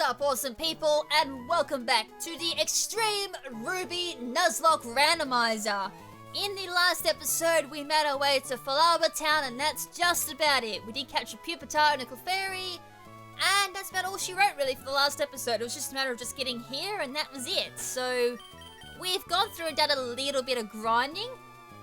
up, awesome people, and welcome back to the Extreme Ruby Nuzlocke Randomizer. In the last episode, we made our way to Falaba Town, and that's just about it. We did catch a Pupitar and a Clefairy, and that's about all she wrote, really, for the last episode. It was just a matter of just getting here, and that was it. So, we've gone through and done a little bit of grinding.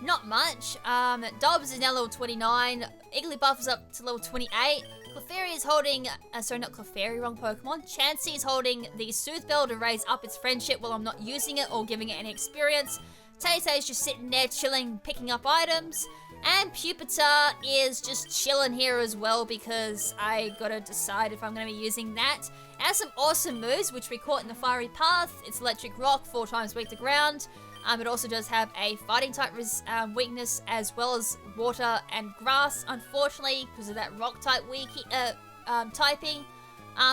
Not much. Dobbs is now level 29. Igglybuff is up to level 28. Clefairy is holding, sorry, not Clefairy, wrong Pokemon. Chansey is holding the Soothe Bell to raise up its friendship while I'm not using it or giving it any experience. Tay-Tay's just sitting there chilling, picking up items. And Pupitar is just chilling here as well because I gotta decide if I'm gonna be using that. It has some awesome moves, which we caught in the Fiery Path. It's Electric Rock, 4 times weak to ground. It also does have a fighting type weakness as well as water and grass, unfortunately, because of that rock type typing.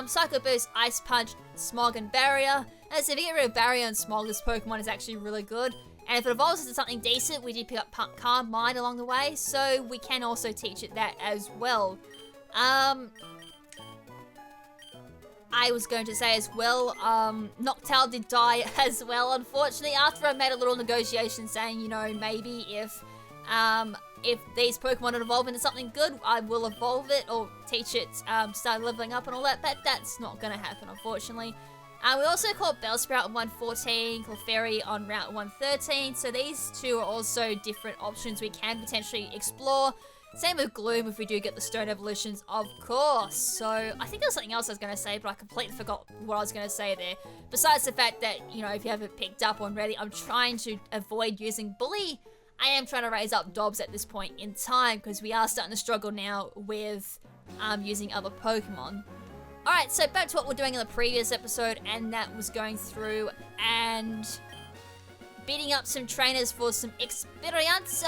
Psycho Boost, Ice Punch, Smog, and Barrier. And so if you get rid of Barrier and Smog, this Pokemon is actually really good. And if it evolves into something decent, we did pick up Calm Mind along the way, so we can also teach it that as well. I was going to say as well, Noctowl did die as well, unfortunately, after I made a little negotiation saying, you know, maybe if these Pokemon would evolve into something good, I will evolve it or teach it, start leveling up and all that, but that's not going to happen, unfortunately. We also caught Bellsprout on 114, Clefairy on Route 113, so these two are also different options we can potentially explore. Same with Gloom if we do get the Stone Evolutions, of course. So, I think there was something else I was going to say, but I completely forgot what I was going to say there. Besides the fact that, you know, if you haven't picked up already, I'm trying to avoid using Bully. I am trying to raise up Dobbs at this point in time, because we are starting to struggle now with using other Pokemon. Alright, so back to what we're doing in the previous episode, and that was going through and beating up some trainers for some experience.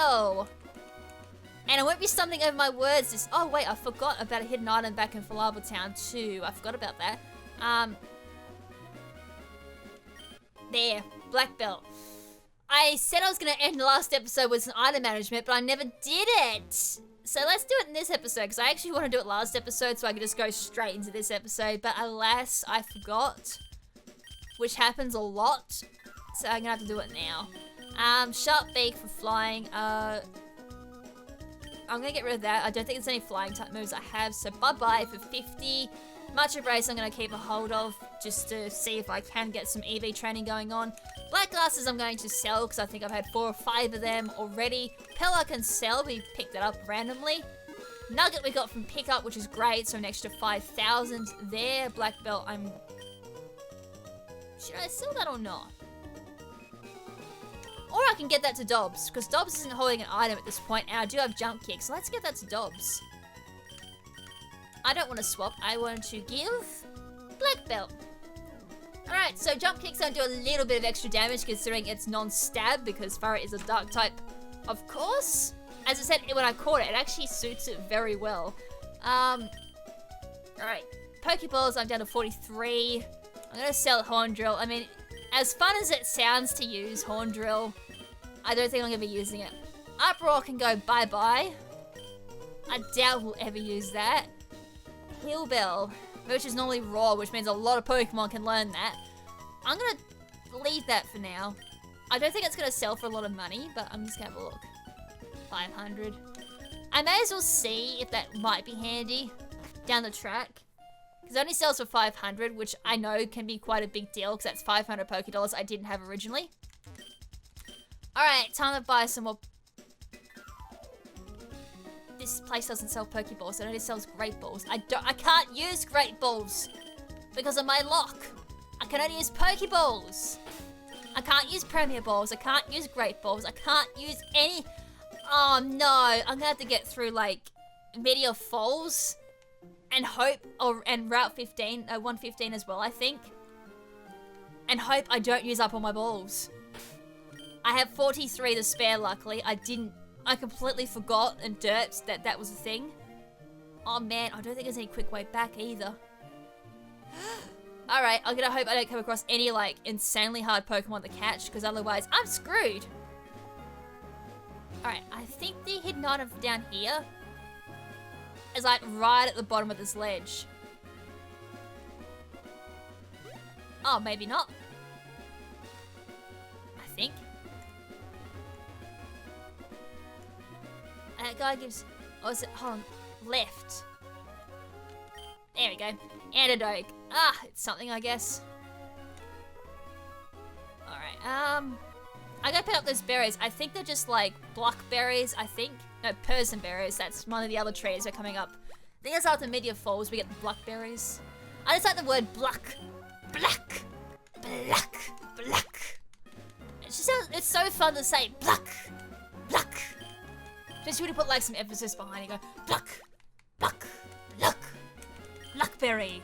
And I won't be stumbling over my words. Oh wait, I forgot about a hidden item back in Falaba Town too. I forgot about that. There, Black Belt. I said I was going to end the last episode with some item management, but I never did it. So let's do it in this episode, because I actually want to do it last episode so I can just go straight into this episode. But alas, I forgot, which happens a lot. So I'm going to have to do it now. Sharp Beak for flying. I'm going to get rid of that. I don't think there's any flying type moves I have, so bye-bye for 50. Macho Brace I'm going to keep a hold of, just to see if I can get some EV training going on. Black Glasses I'm going to sell, because I think I've had 4 or 5 of them already. Pell I can sell, we picked that up randomly. Nugget we got from pickup, which is great, so an extra 5,000 there. Black Belt, should I sell that or not? Or I can get that to Dobbs, because Dobbs isn't holding an item at this point, and I do have Jump Kick, so let's get that to Dobbs. I don't want to swap, I want to give Black Belt. Alright, so Jump Kick's going to do a little bit of extra damage, considering it's non-stab, because Fire is a dark type, of course. As I said, when I caught it, it actually suits it very well. Alright, Pokeballs, I'm down to 43. I'm going to sell Horn Drill. I mean, as fun as it sounds to use Horn Drill, I don't think I'm going to be using it. Uproar can go bye-bye. I doubt we'll ever use that. Heal Bell, which is normally raw, which means a lot of Pokemon can learn that. I'm going to leave that for now. I don't think it's going to sell for a lot of money, but I'm just going to have a look. 500. I may as well see if that might be handy down the track. Because it only sells for 500, which I know can be quite a big deal, because that's 500 Pokédollars I didn't have originally. Alright, time to buy some more. This place doesn't sell Pokeballs, it only sells Great Balls. I can't use Great Balls because of my lock. I can only use Pokeballs. I can't use Premier Balls, I can't use Great Balls, I can't use any. Oh no, I'm gonna have to get through like Meteor Falls and hope, and Route 15, 115 as well, I think. And hope I don't use up all my balls. I have 43 to spare, luckily. I completely forgot and derped that that was a thing. Oh man, I don't think there's any quick way back either. Alright, I'm gonna hope I don't come across any like insanely hard Pokemon to catch, because otherwise I'm screwed. Alright, I think the hidden item down here is like right at the bottom of this ledge. Oh, maybe not. I think. That guy gives... Oh, is it? Hold on. Left. There we go. Antidote. Ah, it's something, I guess. Alright, I gotta pick up those berries. I think they're just like blackberries, I think. No, persimmberries. That's one of the other trees that are coming up. I think that's after Media Falls we get the blackberries. I just like the word black. Black. Black. Black. It's so fun to say black. Black. Just really put like some emphasis behind it. Go black. Black. Black. Blackberry.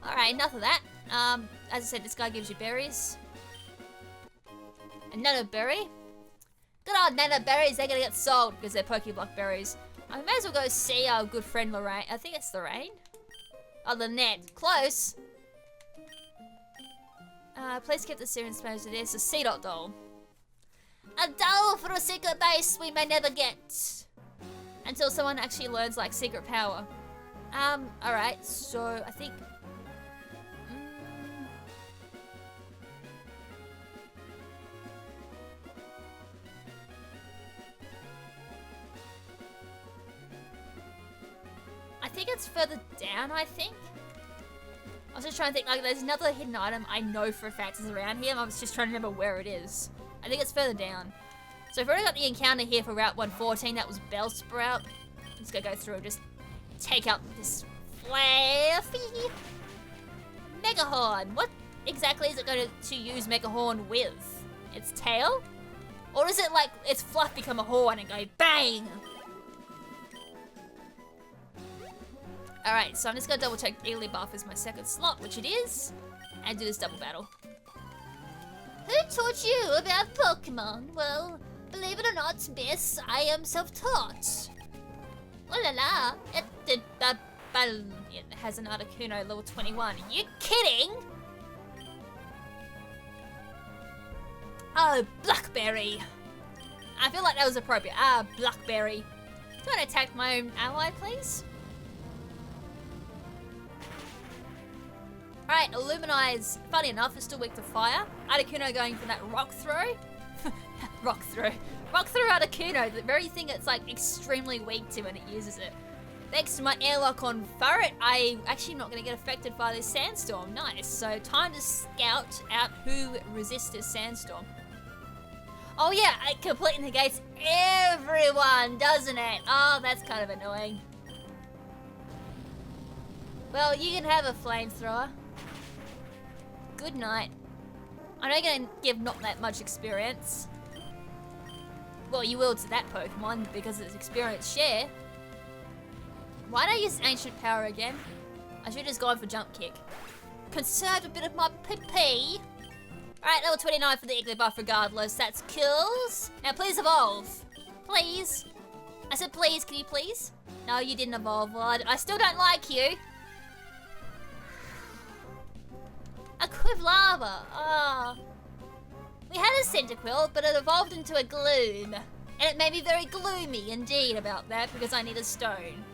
Alright, enough of that. As I said, this guy gives you berries. A nanoberry. Good old nanoberries, they're gonna get sold because they're Pokeblock berries. I may as well go see our good friend Lorraine. I think it's Lorraine. Oh, Lynette. Close. Please keep the serum exposed to this. A C-Dot doll. A doll for a secret base we may never get. Until someone actually learns, like, secret power. Alright, so I think... I think it's further down, I think. I was just trying to think, like, there's another hidden item I know for a fact is around here. I was just trying to remember where it is. I think it's further down. So I've already got the encounter here for Route 114. That was Bellsprout. I'm just gonna go through and just take out this fluffy Megahorn. What exactly is it going to use Megahorn with? Its tail? Or does it, like, its fluff become a horn and go bang? Alright, so I'm just gonna double check Igglybuff is my second slot, which it is, and do this double battle. Who taught you about Pokemon? Well, believe it or not, miss, I am self-taught. Oh la la, it has an Articuno level 21. Are you kidding? Oh, Blackberry. I feel like that was appropriate. Ah, Blackberry. Do I attack my own ally, please? Alright, Illuminize, funny enough, is still weak to fire. Articuno going for that rock throw. Rock throw Articuno, the very thing it's like extremely weak to when it uses it. Thanks to my airlock on Furret, I actually not going to get affected by this sandstorm. Nice. So time to scout out who resists this sandstorm. Oh yeah, it completely negates everyone, doesn't it? Oh, that's kind of annoying. Well, you can have a flamethrower. Good night. I know you're going to give not that much experience. Well, you will to that Pokemon because it's experience share. Why don't I use Ancient Power again? I should have just gone for Jump Kick. Conserved a bit of my PP. Alright, level 29 for the Igglybuff regardless. That's kills. Now please evolve. Please. I said please, can you please? No, you didn't evolve. Well, I still don't like you. A Quivlava. Oh. We had a Centiquil, but it evolved into a Gloom. And it made me very gloomy indeed about that because I need a stone.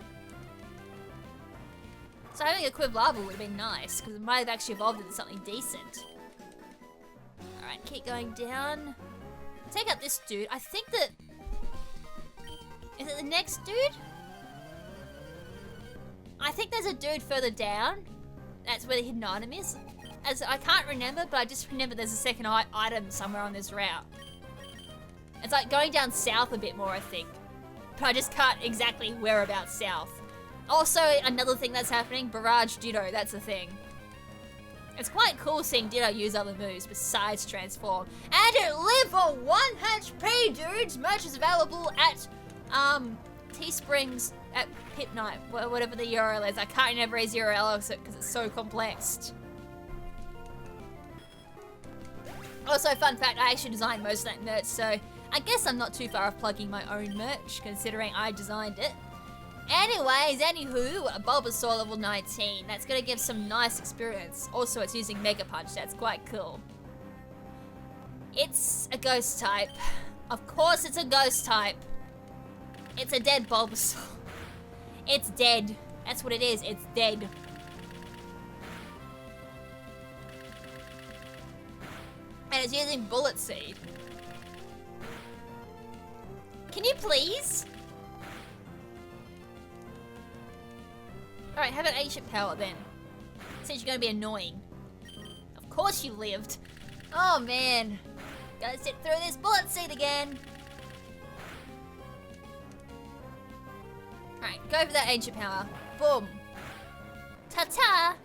So having a Quivlava would have been nice because it might have actually evolved into something decent. Alright, keep going down. Take out this dude. I think that... Is it the next dude? I think there's a dude further down. That's where the hidden item is. As I can't remember, but I just remember there's a second item somewhere on this route. It's like going down south a bit more, I think. But I just can't exactly whereabouts south. Also, another thing that's happening, Barrage Ditto, that's a thing. It's quite cool seeing Ditto use other moves besides Transform. And it live for 1 HP, dudes! Merch is available at, Teesprings at Pip Night, whatever the URL is. I can't remember his URL because it's so complex. Also, fun fact, I actually designed most of that merch, so I guess I'm not too far off plugging my own merch, considering I designed it. Anyways, anywho, Bulbasaur level 19. That's gonna give some nice experience. Also, it's using Mega Punch. That's quite cool. It's a ghost type. Of course it's a ghost type. It's a dead Bulbasaur. It's dead. That's what it is. It's dead. And it's using Bullet Seed. Can you please? Alright, have an ancient power then. Since you're gonna be annoying. Of course you lived. Oh man. Gotta sit through this Bullet Seed again. Alright, go for that ancient power. Boom. Ta-ta!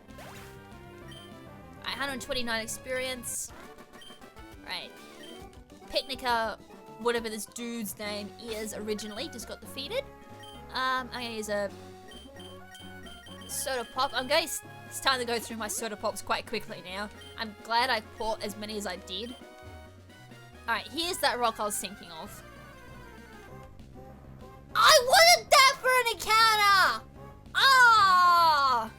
Alright, 129 experience. Right. Picnica, whatever this dude's name is originally, just got defeated. I'm gonna use a soda pop. It's time to go through my soda pops quite quickly now. I'm glad I bought as many as I did. Alright, here's that rock I was thinking of. I wanted that for an encounter! Ah!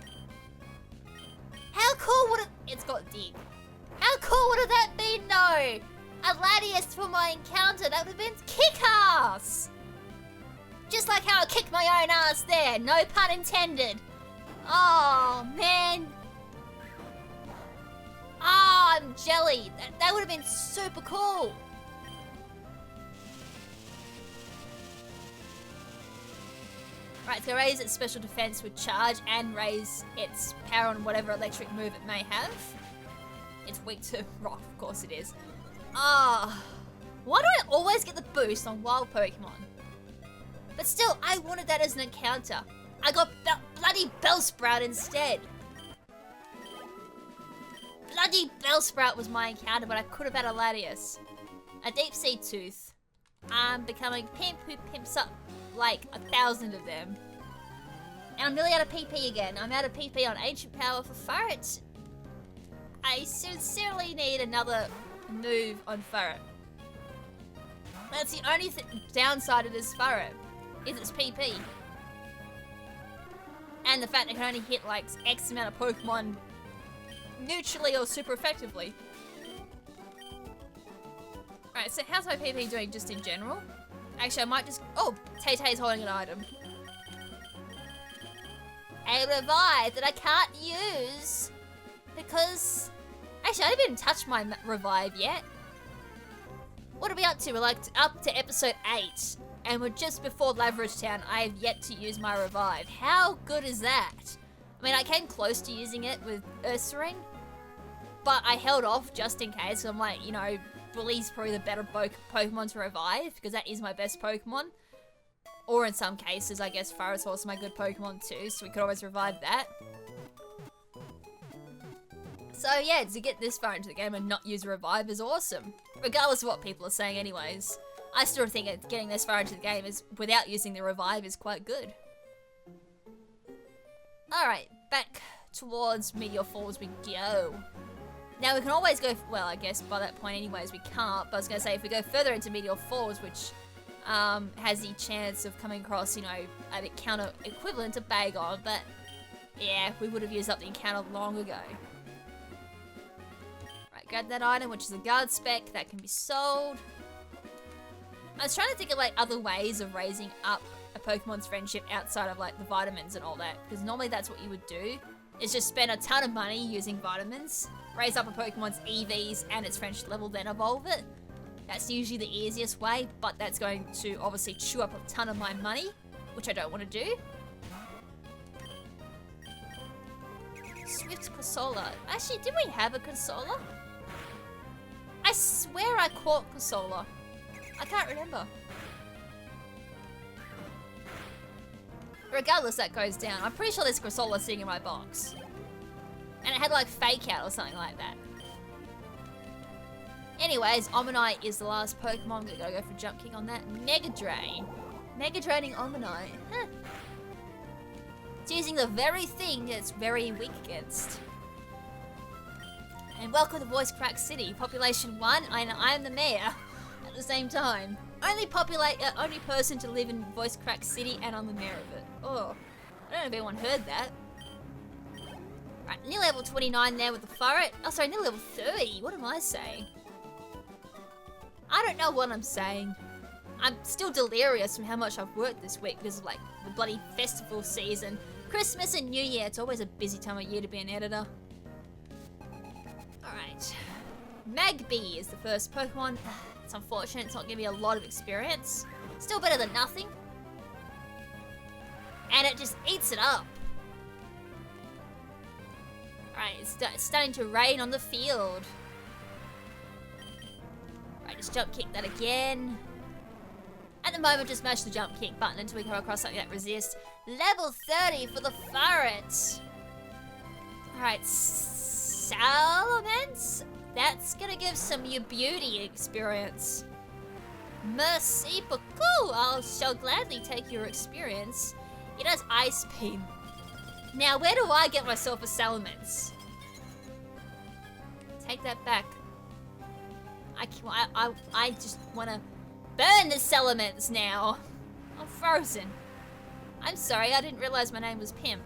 How cool would it... It's got dig. How cool would that been, though? A Latias for my encounter, that would have been kick-ass! Just like how I kicked my own ass there, no pun intended. Oh, man. Oh, I'm jelly. That would have been super cool. Right, it's going to raise its special defense with charge and raise its power on whatever electric move it may have. It's weak to rock, of course it is. Ah, why do I always get the boost on wild Pokemon? But still, I wanted that as an encounter. I got bloody Bellsprout instead. Bloody Bellsprout was my encounter, but I could have had a Latias. A Deep Sea Tooth. I'm becoming pimp who pimps up like 1,000 of them. And I'm nearly out of PP again. I'm out of PP on Ancient Power for Furret. I sincerely need another move on Furret. That's the only downside of this Furret, is its PP. And the fact it can only hit like X amount of Pokemon neutrally or super effectively. Alright, so how's my PP doing just in general? Actually, I might just... Oh, Tay-Tay's holding an item. A revive that I can't use because... Actually, I haven't even touched my revive yet. What are we up to? We're like up to episode 8. And we're just before Laverage Town. I have yet to use my revive. How good is that? I mean, I came close to using it with Ursaring. But I held off just in case. I'm like, you know, Bully's probably the better Pokemon to revive. Because that is my best Pokemon. Or in some cases, I guess Farah's also my good Pokemon too. So we could always revive that. So yeah, to get this far into the game and not use revive is awesome. Regardless of what people are saying anyways. I still think that getting this far into the game is without using the revive is quite good. Alright, back towards Meteor Falls we go. Now we can always go, well I guess by that point anyways we can't, but I was going to say if we go further into Meteor Falls, which has the chance of coming across, you know, a counter equivalent to Bagon, but yeah, we would have used up the encounter long ago. Right, grab that item, which is a guard spec that can be sold. I was trying to think of like other ways of raising up a Pokemon's friendship outside of like the vitamins and all that, because normally that's what you would do, is just spend a ton of money using vitamins, raise up a Pokemon's EVs and its friendship level, then evolve it. That's usually the easiest way, but that's going to obviously chew up a ton of my money, which I don't want to do. Swift Consola. Actually, did we have a Consola? I swear I caught Consola. I can't remember. Regardless, that goes down. I'm pretty sure there's Consola sitting in my box. And it had like Fake Out or something like that. Anyways, Omanyte is the last Pokemon. We're gonna go for Jump Kick on that. Mega Drain. Mega Draining Omanyte. Huh. It's using the very thing it's very weak against. And welcome to Voice Crack City. Population 1, and I am the mayor. At the same time. Only person to live in Voice Crack City, and I'm the mayor of it. Oh, I don't know if anyone heard that. Right, near level 29 there with the Furret. Oh, sorry, near level 30. What am I saying? I don't know what I'm saying. I'm still delirious from how much I've worked this week because of like the bloody festival season. Christmas and New Year. It's always a busy time of year to be an editor. Alright. Magby is the first Pokemon. It's unfortunate it's not giving me a lot of experience. Still better than nothing. And it just eats it up. Alright, it's starting to rain on the field. Alright, just jump kick that again. At the moment, just mash the jump kick button until we come across something that resists. Level 30 for the Farret. Alright, Salamence? That's gonna give some your beauty experience. Merci beaucoup. I shall gladly take your experience. It has Ice Beam. Now, where do I get myself a Salamence? Take that back. I just want to burn the Salamence now. I'm frozen. I'm sorry, I didn't realize my name was Pimp.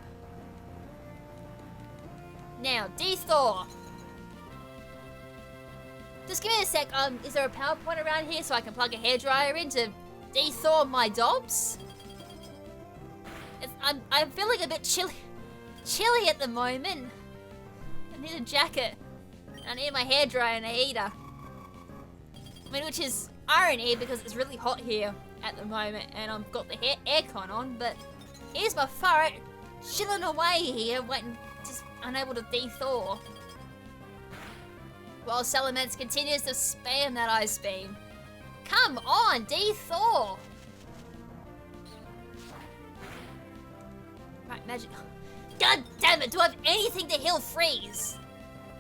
Now, D-Thor. Just give me a sec. Is there a PowerPoint around here so I can plug a hairdryer in to De-Thaw my dobs? I'm feeling a bit chilly at the moment. I need a jacket. I need my hairdryer and a heater. I mean, which is irony because it's really hot here at the moment and I've got the aircon on, but here's my Farret chilling away here, waiting, just unable to De-Thaw. While Salamence continues to spam that Ice Beam. Come on, De-Thaw! Right, magic. God damn it, do I have anything to heal Freeze?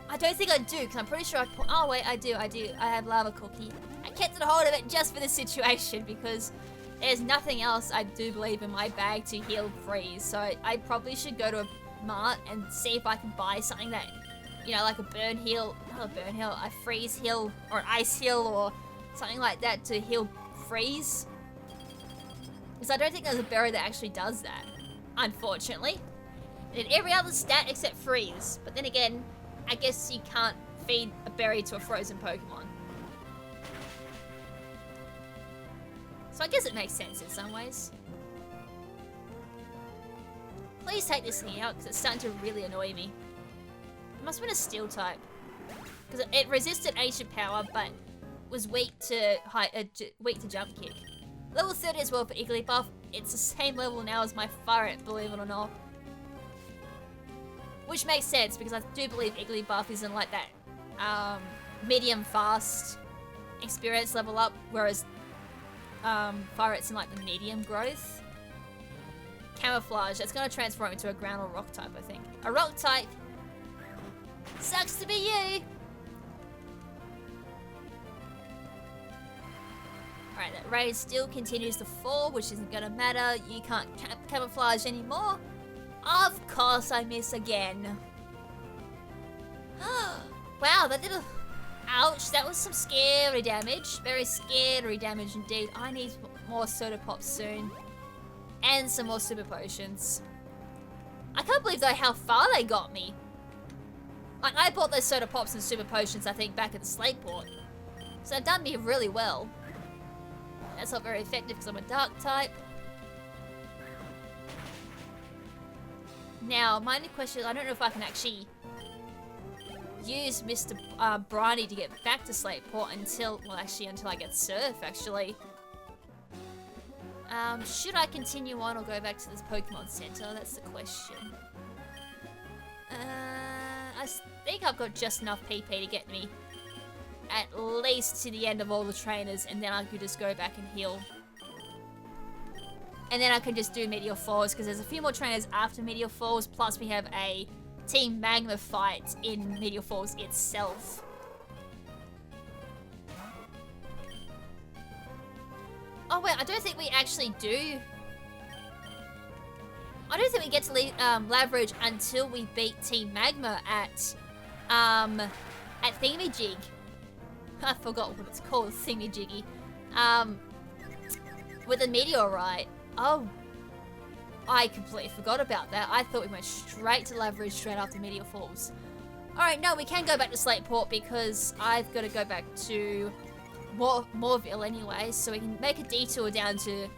I don't think I do, because I'm pretty sure I put... Oh, wait, I do. I have Lava Cookie. I kept a hold of it just for this situation, because there's nothing else I do believe in my bag to heal Freeze. So I probably should go to a mart and see if I can buy something that... You know, like a burn heal, not a burn heal, a freeze heal, or an ice heal, or something like that to heal Freeze. Because I don't think there's a berry that actually does that, unfortunately. It did every other stat except Freeze. But then again, I guess you can't feed a berry to a frozen Pokemon. So I guess it makes sense in some ways. Please take this thing out, because it's starting to really annoy me. Must have been a steel type, because it resisted ancient power but was weak to jump kick. Level 30 as well for Igglybuff. It's the same level now as my Farret, believe it or not. Which makes sense because I do believe Igglybuff isn't like that medium fast experience level up, whereas Farret's in like the medium growth. Camouflage. That's going to transform into a ground or rock type, I think. A rock type. Sucks to be you! Alright, that raid still continues to fall, which isn't gonna matter. You can't camouflage anymore. Of course I miss again. Wow, that did a... Ouch, that was some scary damage. Very scary damage indeed. I need more soda pops soon. And some more super potions. I can't believe though how far they got me. Like, I bought those soda pops and super potions, I think, back at the slate port. So they've done me really well. That's not very effective because I'm a dark type. Now, my only question is, I don't know if I can actually use Mr. Briny to get back to slate port until, well, actually, until I get Surf, actually. Should I continue on or go back to this Pokemon Center? That's the question. I think I've got just enough PP to get me at least to the end of all the trainers, and then I could just go back and heal. And then I can just do Meteor Falls, because there's a few more trainers after Meteor Falls, plus we have a Team Magma fight in Meteor Falls itself. Oh wait, I don't think we actually do... I don't think we get to Lavridge until we beat Team Magma at Thingamajig. I forgot what it's called, Thingamajiggy. With a meteorite. Oh, I completely forgot about that. I thought we went straight to Lavridge straight after Meteor Falls. Alright, no, we can go back to Slateport because I've got to go back to Moorville anyway, so we can make a detour down to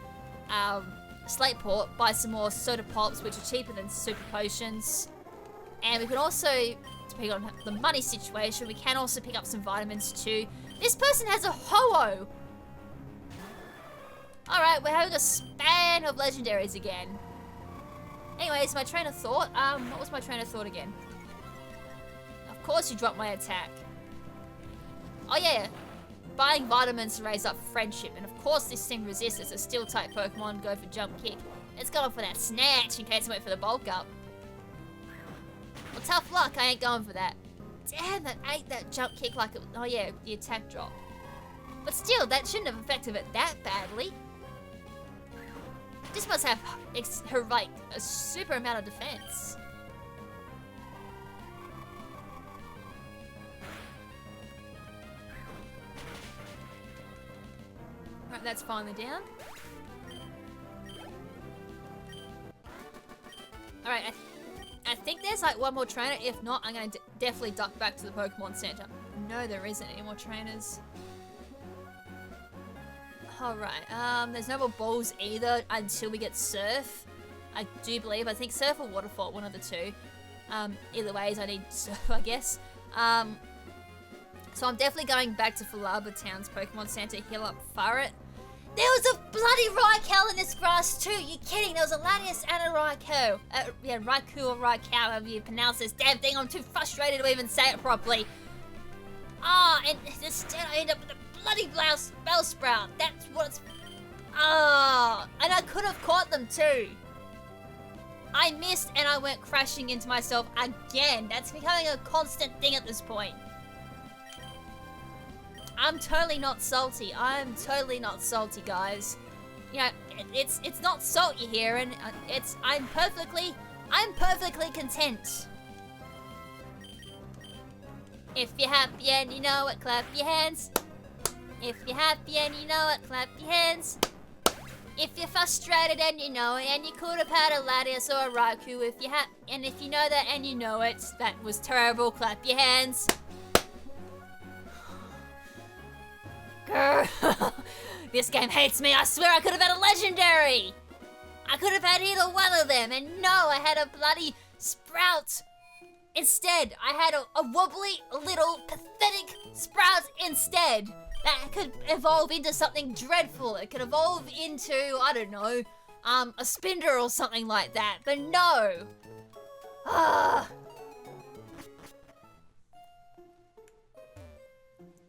Slateport, buy some more soda pops, which are cheaper than super potions. And we can also depending on the money situation, we can also pick up some vitamins too. This person has a ho-oh! Alright, we're having a span of legendaries again. Anyways, my train of thought, what was my train of thought again? Of course you dropped my attack. Oh yeah, buying vitamins to raise up friendship, and of course this thing resists as a steel type Pokemon go for jump kick. It's going for that snatch in case I went for the bulk up. Well, tough luck, I ain't going for that. Damn, that ate that jump kick like it, oh yeah, the attack drop. But still, that shouldn't have affected it that badly. This must have like a super amount of defense. Alright, that's finally down. Alright, I think there's like one more trainer. If not, I'm going to definitely duck back to the Pokemon Center. No, there isn't any more trainers. Alright, there's no more balls either until we get Surf. I do believe. I think Surf or Waterfall, one of the two. Either ways, I need Surf, I guess. So I'm definitely going back to Falaba Town's Pokemon Center, heal up Farret. There was a bloody Raikou in this grass too! You kidding? There was a Latias and a Raikou. Yeah, Raikou or Raikou, however you pronounce this damn thing. I'm too frustrated to even say it properly. And instead I end up with a bloody Bellsprout. That's what's... and I could have caught them too. I missed and I went crashing into myself again. That's becoming a constant thing at this point. I'm totally not salty. I'm totally not salty, guys. You know, it's not salty here, and I'm perfectly content. If you're happy and you know it, clap your hands. If you're happy and you know it, clap your hands. If you're frustrated and you know it, and you could have had a Latias or a Raikou, if you and if you know that and you know it, that was terrible, clap your hands. This game hates me. I swear I could have had a legendary. I could have had either one of them, and no, I had a bloody Sprout. Instead, I had a wobbly, little, pathetic Sprout instead. That could evolve into something dreadful. It could evolve into, I don't know, a Spinder or something like that. But no.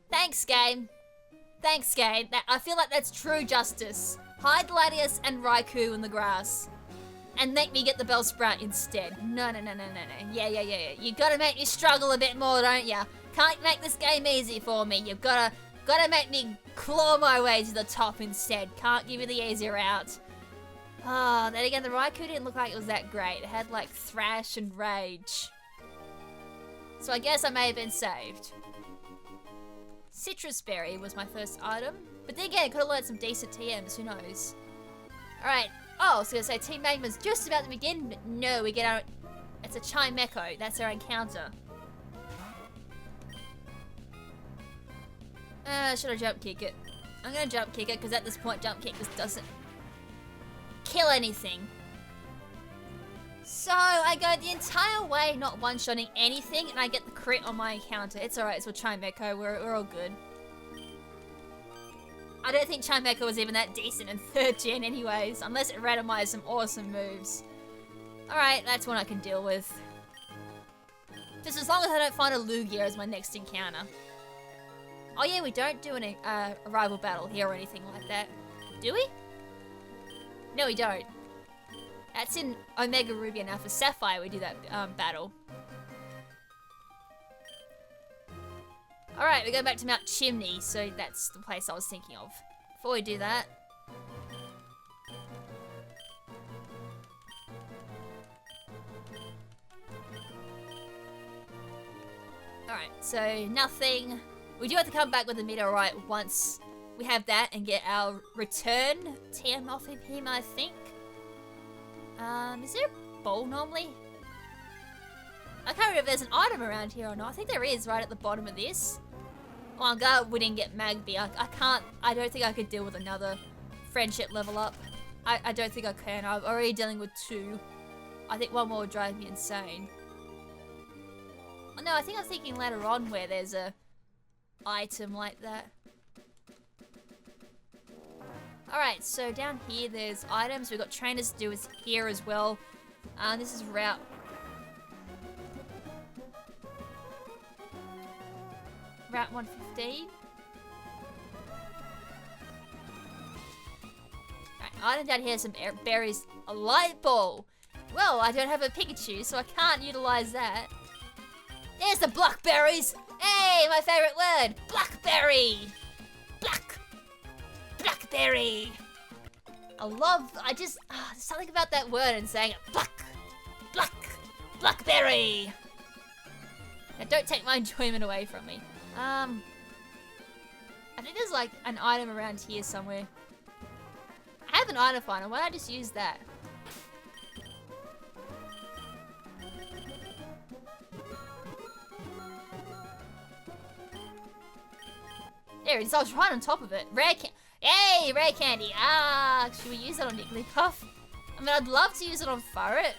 Thanks, game. Thanks, game. I feel like that's true justice. Hide Latias and Raikou in the grass. And make me get the Bellsprout instead. No. Yeah. You gotta make me struggle a bit more, don't ya? Can't make this game easy for me. You've gotta make me claw my way to the top instead. Can't give me the easy route. Then again, the Raikou didn't look like it was that great. It had like Thrash and Rage. So I guess I may have been saved. Citrus Berry was my first item. But then again, could have learned some decent TMs, who knows. Alright. Oh, I was going to say Team Magma's just about to begin, but no, we get our... It's a Chimecho. That's our encounter. Should I jump kick it? I'm going to jump kick it, because at this point, jump kick just doesn't kill anything. So, I go the entire way not one-shotting anything, and I get the crit on my encounter. It's alright, it's with Chimecho, we're all good. I don't think Chimecho was even that decent in 3rd gen anyways, unless it randomized some awesome moves. Alright, that's one I can deal with. Just as long as I don't find a Lugia as my next encounter. Oh yeah, we don't do a rival battle here or anything like that. Do we? No, we don't. That's in Omega Ruby and Alpha Sapphire we do that battle. Alright, we go back to Mount Chimney, so that's the place I was thinking of. Before we do that... Alright, so nothing. We do have to come back with a meteorite once we have that and get our return TM off of him, I think. Is there a ball normally? I can't remember if there's an item around here or not. I think there is right at the bottom of this. Well, I'm glad we didn't get Magby. I don't think I could deal with another friendship level up. I don't think I can. I'm already dealing with 2. I think one more would drive me insane. No, I think I was thinking later on where there's a item like that. Alright, so down here there's items. We've got trainers to do is here as well. This is Route Route 115. Alright, item down here, some berries. A light ball! Well, I don't have a Pikachu, so I can't utilize that. There's the blackberries! Hey, my favourite word! Blackberry! Blackberry! There's something about that word and saying it. Blackberry! Now don't take my enjoyment away from me. I think there's like an item around here somewhere. I have an item finder, why don't I just use that? There it is, I was right on top of it. Yay, rare candy! Should we use that on Jigglypuff? I mean, I'd love to use it on Furret.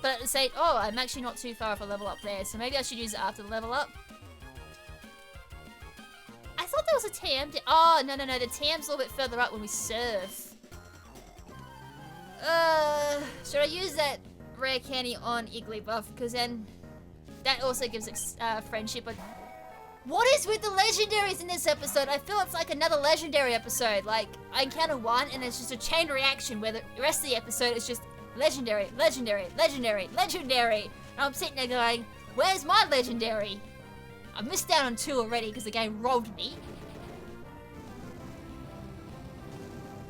But at the same, I'm actually not too far off a level up there, so maybe I should use it after the level up. I thought there was a TM. Oh, no, the TM's a little bit further up when we surf. Should I use that rare candy on Jigglypuff? Because then that also gives friendship. But what is with the legendaries in this episode? I feel it's like another legendary episode. Like, I encounter one and it's just a chain reaction where the rest of the episode is just legendary, legendary, legendary, legendary. And I'm sitting there going, where's my legendary? I missed out on 2 already because the game rolled me.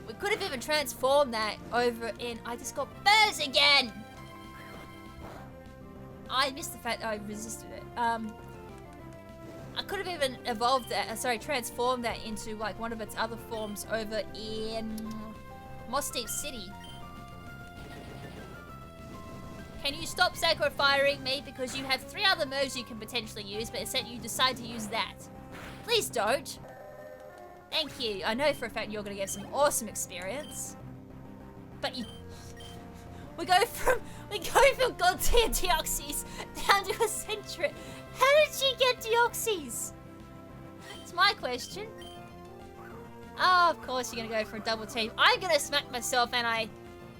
We could have even transformed that over in... I just got birds again! I missed the fact that I resisted it. I could have even evolved that, transformed that into like one of its other forms over in Moss Deep City. Can you stop sacred firing me because you have 3 other moves you can potentially use, but instead you decide to use that? Please don't. Thank you. I know for a fact you're going to get some awesome experience. But we go from goddamn Deoxys down to a Sentret. How did she get Deoxys? It's my question. Oh, of course you're going to go for a double team. I'm going to smack myself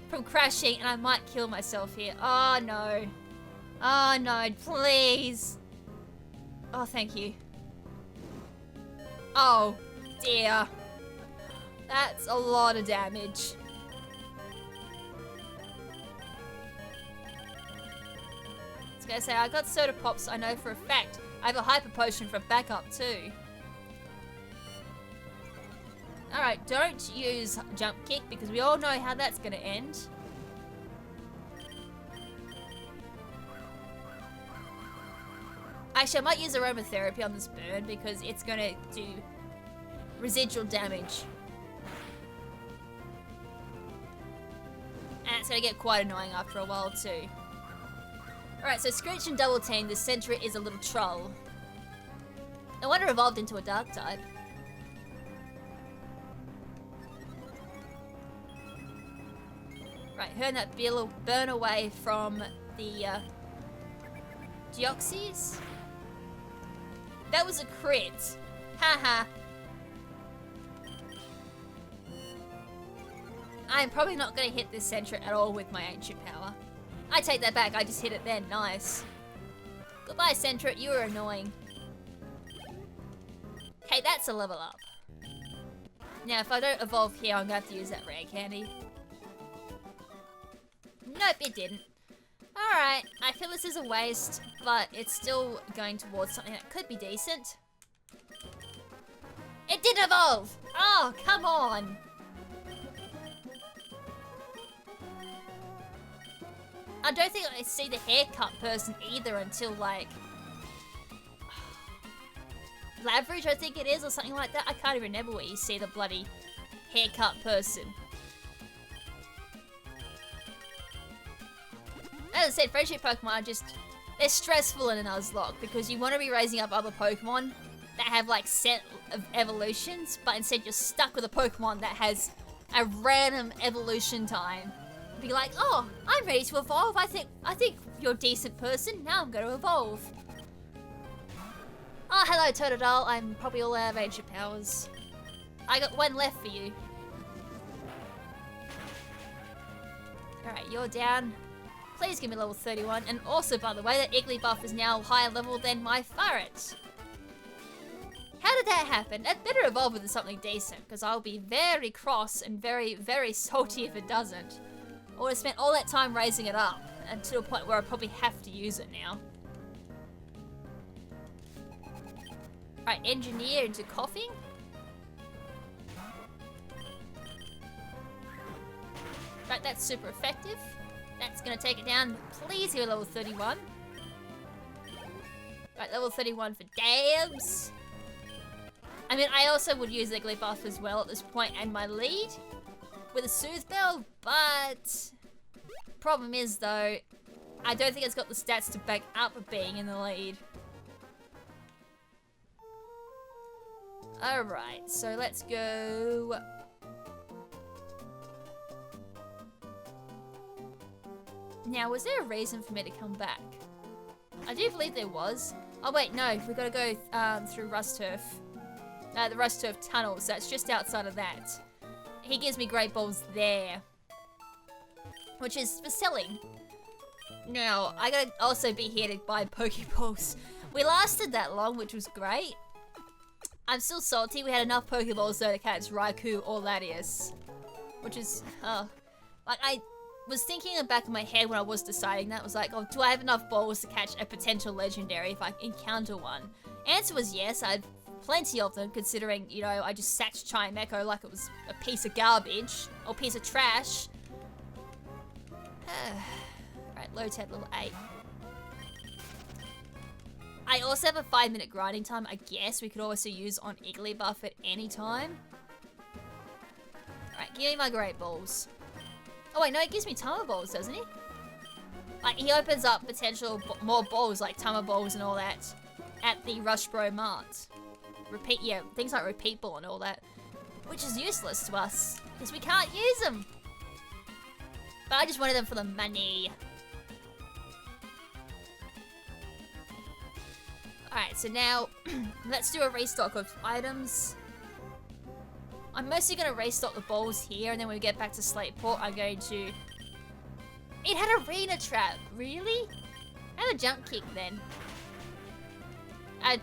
from crashing and I might kill myself here. Oh no. Oh no, please. Oh, thank you. Oh dear. That's a lot of damage. I was gonna say, I got soda pops, I know for a fact. I have a hyper potion for backup too. Alright, don't use jump kick because we all know how that's gonna end. Actually, I might use aromatherapy on this bird because it's gonna do residual damage. And it's gonna get quite annoying after a while too. Alright, so Screech and Double Team, the Sentret is a little troll. No wonder it evolved into a dark type. Right, her and that Bill will burn away from the Deoxys. That was a crit. Haha. I'm probably not going to hit this Sentret at all with my ancient power. I take that back, I just hit it then. Nice. Goodbye, Sentret, you were annoying. Okay, that's a level up. Now, if I don't evolve here, I'm going to have to use that rare candy. Nope, it didn't. Alright, I feel this is a waste, but it's still going towards something that could be decent. It did evolve! Oh, come on! I don't think I see the haircut person either until, like... Laveridge, I think it is, or something like that. I can't even remember where you see the bloody haircut person. As I said, friendship Pokemon are just... They're stressful in a Nuzlocke because you want to be raising up other Pokemon that have, like, set of evolutions, but instead you're stuck with a Pokemon that has a random evolution time. Be like, oh, I'm ready to evolve. I think you're a decent person. Now I'm going to evolve. Oh, hello, Totodile. I'm probably all out of ancient powers. I got one left for you. Alright, you're down. Please give me level 31. And also, by the way, that Igglybuff is now higher level than my Farret. How did that happen? That better evolve into something decent, because I'll be very cross and very, very salty if it doesn't. I would have spent all that time raising it up, and to a point where I probably have to use it now. Alright, engineer into coughing. Right, that's super effective. That's gonna take it down. Please hit level 31. Right, level 31 for dams. I mean, I also would use Igglybuff as well at this point and my lead with a Soothe Bell, but problem is though, I don't think it's got the stats to back up being in the lead. Alright, so let's go. Now, was there a reason for me to come back? I do believe there was. Oh wait, no, we gotta go through Rust Turf. The Rust Turf tunnels, that's just outside of that. He gives me great balls there. Which is for selling. Now, I gotta also be here to buy Pokeballs. We lasted that long, which was great. I'm still salty, we had enough Pokeballs though to catch Raikou or Latias. Which is, like I was thinking in the back of my head when I was deciding that, was like, oh, do I have enough balls to catch a potential legendary if I encounter one? Answer was yes, I had plenty of them considering, you know, I just sacked Chimecho like it was a piece of garbage, or piece of trash. Right, low tab level 8. I also have a 5-minute grinding time, I guess we could also use on Igglybuff at any time. Alright, give me my great balls. Oh wait, no, it gives me Tama Balls, doesn't he? Like, he opens up potential more balls, like Tama Balls and all that, at the Rush Bro Mart. Yeah, things like Repeat Ball and all that. Which is useless to us, because we can't use them. But I just wanted them for the money. Alright, so now, let's do a restock of items. I'm mostly going to restock the balls here, and then when we get back to Slateport, I'm going to... It had Arena Trap, really? I had a Jump Kick then.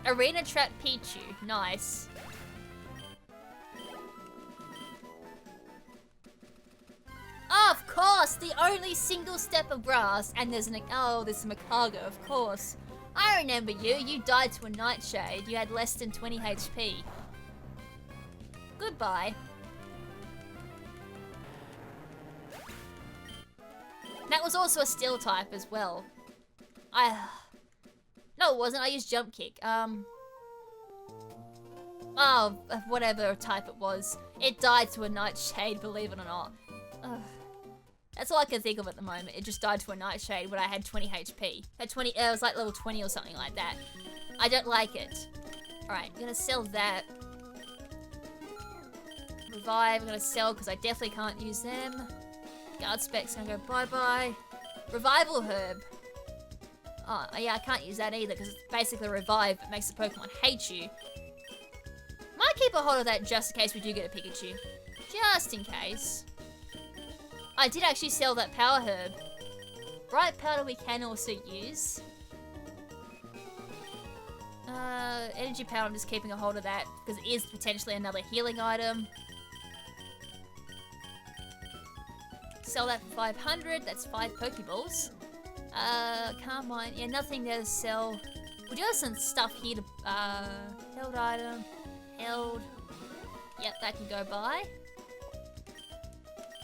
Arena Trap Pichu, nice. Oh, of course, the only single step of grass, and there's there's a Makaga, of course. I remember you, you died to a Nightshade, you had less than 20 HP. Goodbye. That was also a steel type as well. No, it wasn't. I used Jump Kick. Oh, whatever type it was. It died to a Nightshade, believe it or not. Ugh. That's all I can think of at the moment. It just died to a Nightshade when I had 20 HP. It was like level 20 or something like that. I don't like it. Alright, I'm gonna sell that. Revive, I'm gonna sell because I definitely can't use them. Guard Spec's gonna go bye-bye. Revival Herb. Oh, yeah, I can't use that either because it's basically Revive that makes the Pokemon hate you. Might keep a hold of that just in case we do get a Pikachu. Just in case. I did actually sell that Power Herb. Bright Powder we can also use. Energy Powder, I'm just keeping a hold of that because it is potentially another healing item. Sell that for 500, that's 5 Pokeballs. Carmine, yeah, nothing there to sell. We do have some stuff here to, held item, held. Yep, that can go by.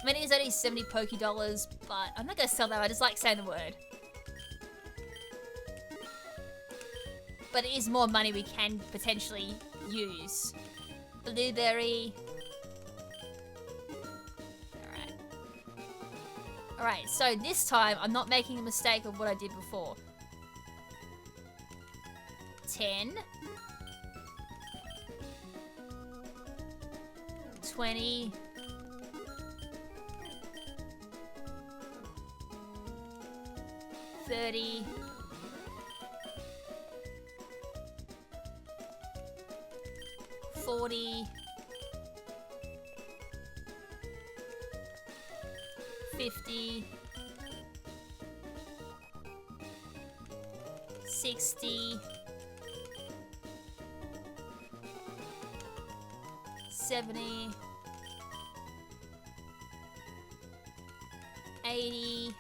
I mean, it is only 70 Poké-Dollars, but I'm not gonna sell that, I just like saying the word. But it is more money we can potentially use. Blueberry. Alright, so this time I'm not making a mistake of what I did before. 10. 20. 30. 40. 50. 60. 70. 80.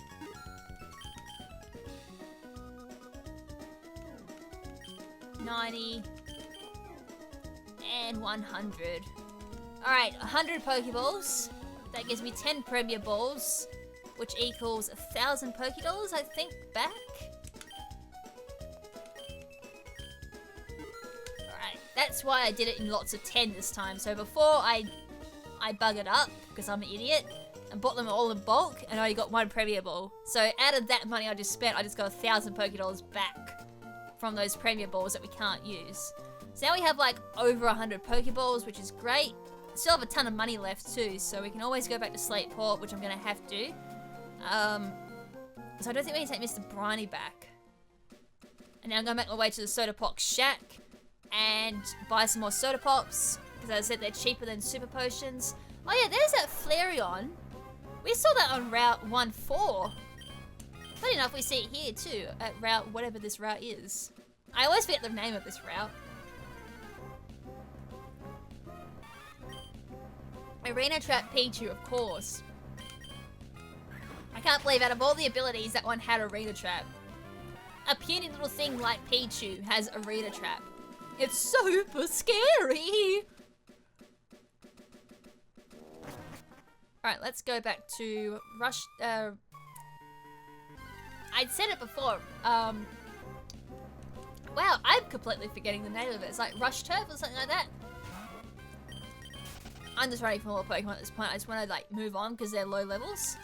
90. And 100. Alright, 100 Pokeballs. That gives me 10 Premier Balls, which equals 1,000 Pokédollars, I think, back. Alright, that's why I did it in lots of 10 this time. So before I buggered up, because I'm an idiot, and bought them all in bulk, and I only got 1 Premier Ball. So out of that money I just spent, I just got 1,000 Pokédollars back from those Premier Balls that we can't use. So now we have like over 100 Pokeballs, which is great. Still have a ton of money left too, so we can always go back to Slateport, which I'm gonna have to. So I don't think we can take Mr. Briny back. And now I'm gonna make my way to the Soda Pop Shack and buy some more Soda Pops, because as I said, they're cheaper than Super Potions. Oh yeah, there's that Flareon. We saw that on Route 14. Funny enough, we see it here too, at Route, whatever this route is. I always forget the name of this route. Arena Trap Pichu, of course. I can't believe out of all the abilities that one had Arena Trap. A puny little thing like Pichu has Arena Trap. It's super scary! Alright, let's go back to Rush... I'd said it before. Wow, I'm completely forgetting the name of it. It's like Rush Turf or something like that. I'm just ready for more Pokemon at this point. I just want to like move on because they're low levels.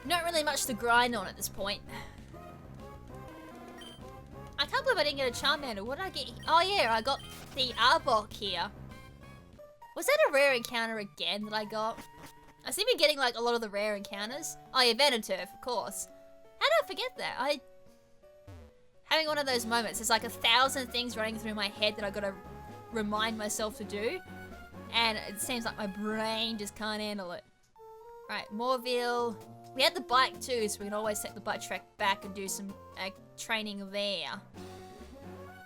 Not really much to grind on at this point. I can't believe I didn't get a Charmander. What did I get? Oh yeah, I got the Arbok here. Was that a rare encounter again that I got? I seem to be getting like a lot of the rare encounters. Oh yeah, Veneturf, of course. How did I forget that? Having one of those moments. There's like 1,000 things running through my head that I gotta remind myself to do. And it seems like my brain just can't handle it. Right, Morville. We had the bike too, so we can always take the bike track back and do some training there.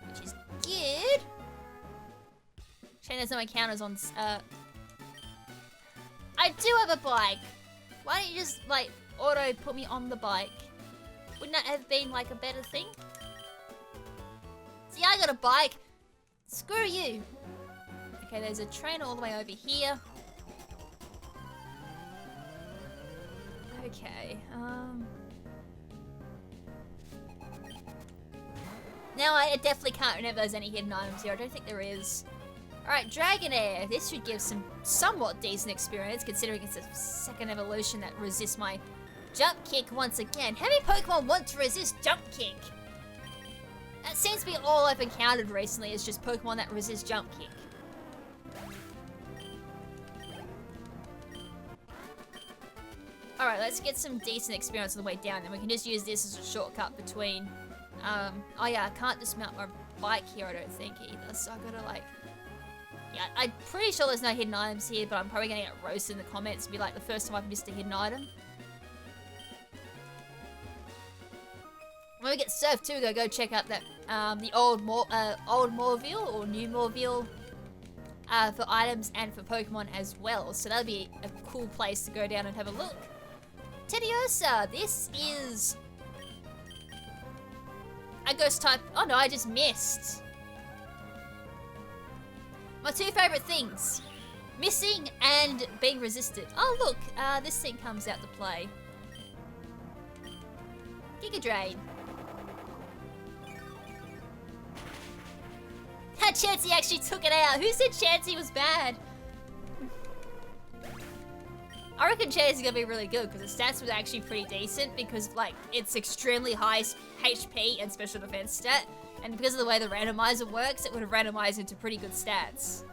Which is good. Shame there's no encounters on... I do have a bike. Why don't you just, like, auto put me on the bike? Wouldn't that have been, like, a better thing? See, I got a bike. Screw you. Okay, there's a train all the way over here. Okay, now I definitely can't remember if there's any hidden items here. I don't think there is. Alright, Dragonair. This should give some somewhat decent experience, considering it's a second evolution that resists my jump kick once again. How many Pokemon want to resist jump kick? That seems to be all I've encountered recently, is just Pokemon that resist jump kick. Alright, let's get some decent experience on the way down, then we can just use this as a shortcut between... oh yeah, I can't dismount my bike here, I don't think, either, so I gotta, like... Yeah, I'm pretty sure there's no hidden items here, but I'm probably gonna get roasted in the comments and be like, the first time I've missed a hidden item. When we get surfed too, we're gonna go check out that, the old Morville, or new Morville, for items and for Pokemon as well, so that'll be a cool place to go down and have a look. Teddiursa, this is a ghost type. Oh no, I just missed. My two favorite things. Missing and being resisted. Oh look, this thing comes out to play. Giga Drain. That Chansey actually took it out. Who said Chansey was bad? I reckon Chansey's gonna be really good because the stats was actually pretty decent because like it's extremely high HP and special defense stat, and because of the way the randomizer works, it would have randomized into pretty good stats.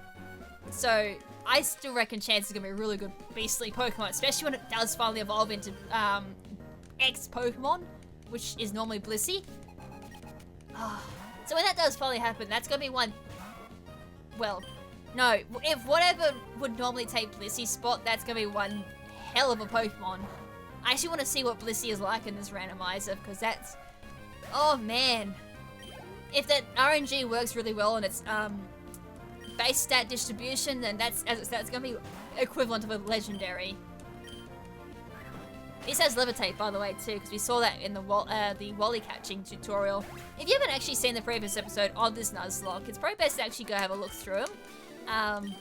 So I still reckon Chansey's gonna be a really good beastly Pokemon, especially when it does finally evolve into X Pokemon. which is normally Blissey. So when that does finally happen, that's gonna be one... Well, no, if whatever would normally take Blissey's spot, that's gonna be one hell of a Pokemon. I actually want to see what Blissey is like in this randomizer, because that's... Oh man. If that RNG works really well and it's base stat distribution, then that's gonna be equivalent of a legendary. This has levitate, by the way, too, because we saw that in the Wally catching tutorial. If you haven't actually seen the previous episode of this Nuzlocke, it's probably best to actually go have a look through them.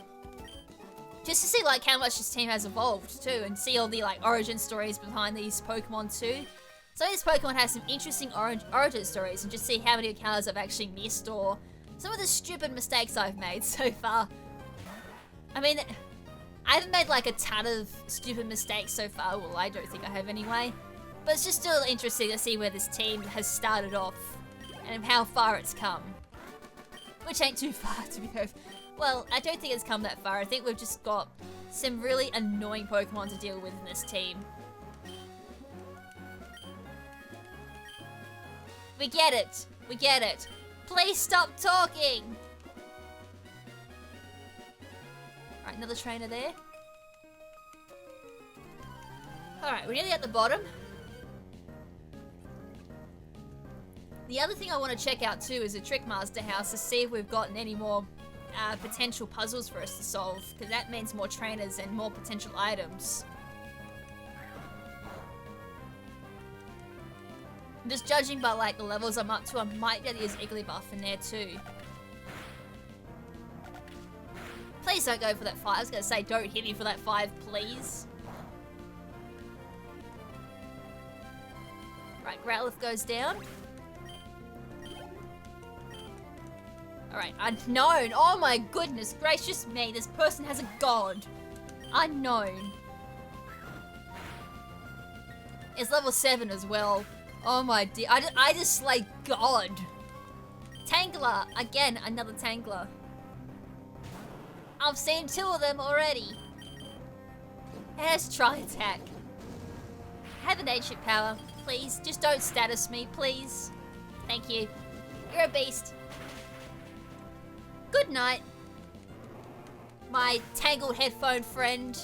Just to see, like, how much this team has evolved, too, and see all the, like, origin stories behind these Pokemon, too. So this Pokemon has some interesting origin stories, and just see how many encounters I've actually missed, or some of the stupid mistakes I've made so far. I mean... I haven't made like a ton of stupid mistakes so far, well I don't think I have anyway, but it's just still interesting to see where this team has started off and how far it's come. Which ain't too far to be honest. Well, I don't think it's come that far, I think we've just got some really annoying Pokemon to deal with in this team. We get it, please stop talking! Alright, another trainer there. Alright, we're nearly at the bottom. The other thing I want to check out too is the Trickmaster house to see if we've gotten any more potential puzzles for us to solve, because that means more trainers and more potential items. Just judging by like the levels I'm up to, I might get his Igglybuff in there too. Please don't go for that 5. I was going to say, don't hit me for that 5, please. Right, Growlithe goes down. Alright, unknown. Oh my goodness gracious me. This person has a god. Unknown. It's level 7 as well. Oh my dear. I just slay god. Tangler. Again, another Tangler. I've seen 2 of them already. Let's try attack. Have an ancient power, please. Just don't status me, please. Thank you. You're a beast. Good night, my tangled headphone friend.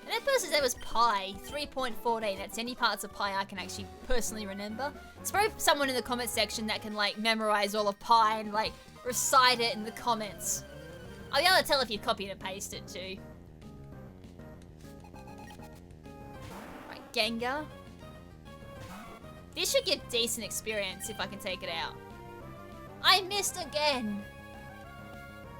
And that person's name was Pi, 3.14. That's any parts of Pi I can actually personally remember. It's probably someone in the comment section that can like memorize all of Pi and like recite it in the comments. I'll be able to tell if you copied and pasted it too. Right, Gengar. This should give decent experience if I can take it out. I missed again.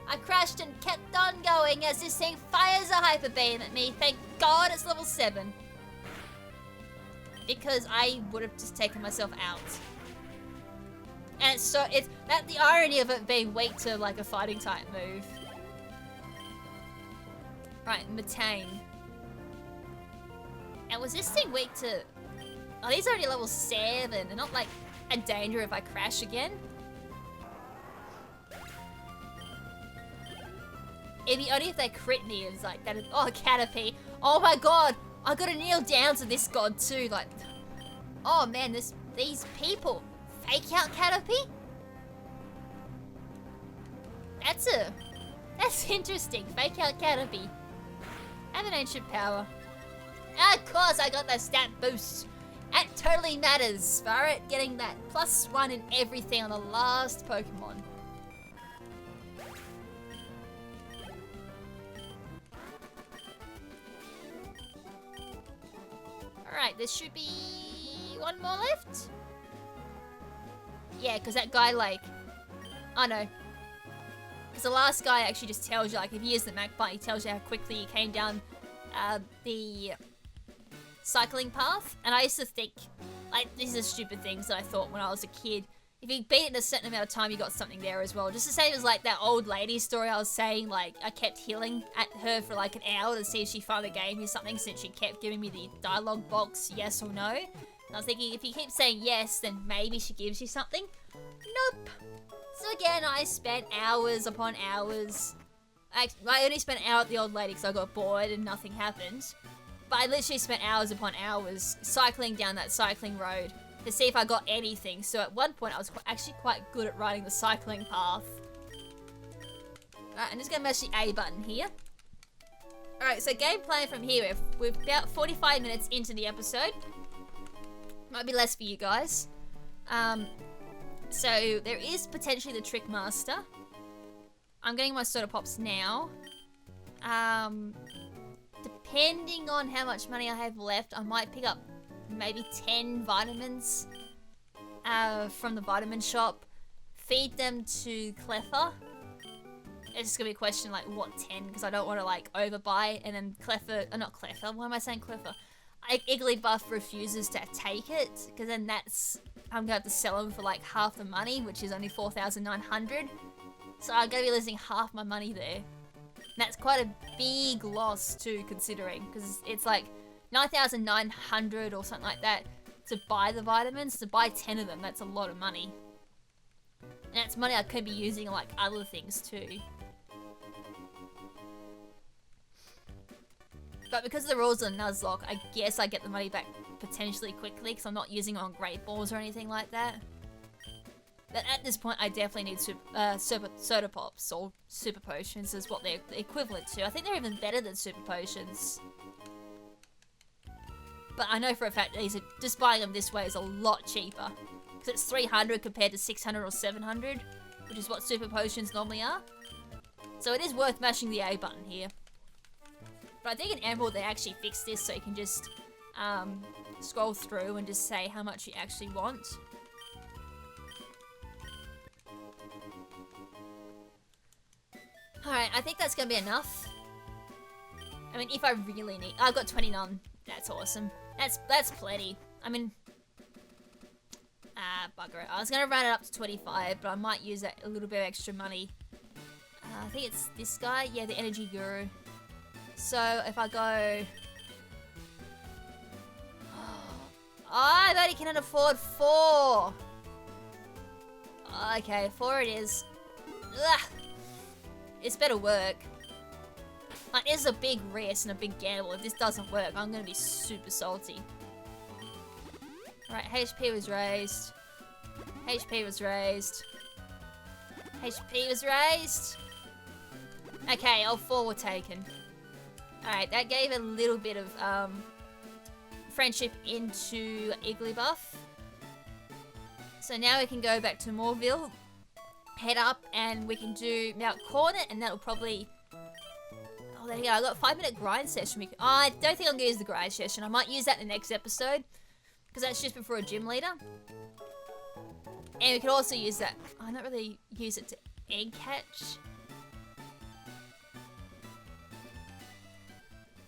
I crashed and kept on going as this thing fires a Hyper Beam at me. Thank God it's level 7. Because I would have just taken myself out. And it's that the irony of it being weak to like a fighting type move. Right, Metane. And was this thing weak to... Oh, these are already level 7. They're not like a danger if I crash again. Only if they crit me, it's like that. Oh, Caterpie. Oh my god. I gotta kneel down to this god too. Like, oh man, these people. Fake out Caterpie? That's interesting. Fake out Caterpie. Have an ancient power. And of course I got that stat boost. That totally matters. Barret getting that +1 in everything on the last Pokemon. Alright, there should be one more left. Yeah, because that guy, like... Oh, no. Because the last guy actually just tells you, like, if he is the Magpie, he tells you how quickly he came down the cycling path. And I used to think, like, these are stupid things that I thought when I was a kid. If you beat it in a certain amount of time, you got something there as well. Just the same as, like, that old lady story I was saying, like, I kept healing at her for, like, an hour to see if she finally gave me something since she kept giving me the dialogue box, yes or no. And I was thinking, if you keep saying yes, then maybe she gives you something. Nope. So again, I spent hours upon hours. I only spent an hour at the old lady because I got bored and nothing happened. But I literally spent hours upon hours cycling down that cycling road to see if I got anything. So at one point I was actually quite good at riding the cycling path. Alright, I'm just going to mash the A button here. Alright, so game plan from here. We're about 45 minutes into the episode. Might be less for you guys. So there is potentially the Trick Master. I'm getting my soda pops now. Depending on how much money I have left, I might pick up maybe 10 vitamins from the vitamin shop. Feed them to Cleffa. It's just gonna be a question like what 10, because I don't want to like overbuy and then not Cleffa, why am I saying Cleffa? Igglybuff refuses to take it, because then I'm gonna have to sell them for like half the money, which is only 4,900. So I'm gonna be losing half my money there. And that's quite a big loss too, considering, because it's like 9,900 or something like that to buy the vitamins. To buy 10 of them, that's a lot of money. And that's money I could be using on like other things too. But because of the rules of Nuzlocke, I guess I get the money back potentially quickly because I'm not using it on Great Balls or anything like that. But at this point, I definitely need soda pops or super potions is what they're equivalent to. I think they're even better than super potions. But I know for a fact just buying them this way is a lot cheaper. Because it's 300 compared to 600 or 700, which is what super potions normally are. So it is worth mashing the A button here. But I think in Emerald they actually fixed this so you can just scroll through and just say how much you actually want. Alright, I think that's going to be enough. I mean, if I really need... I've got 29. That's awesome. That's plenty. I mean... bugger it. I was going to round it up to 25, but I might use that a little bit of extra money. I think it's this guy. Yeah, the Energy Guru. So, if I go... I bet he can afford 4! Okay, 4 it is. Ugh. It's better work. Like, this is a big risk and a big gamble. If this doesn't work, I'm gonna be super salty. Right, HP was raised. HP was raised. HP was raised. Okay, all 4 were taken. Alright, that gave a little bit of friendship into Igglybuff. So now we can go back to Moorville, head up, and we can do Mount Cornet, and that'll probably... Oh, there you go. I got a 5-minute grind session. I don't think I'm going to use the grind session. I might use that in the next episode, because that's just before a gym leader. And we can also use that... I don't really use it to egg hatch.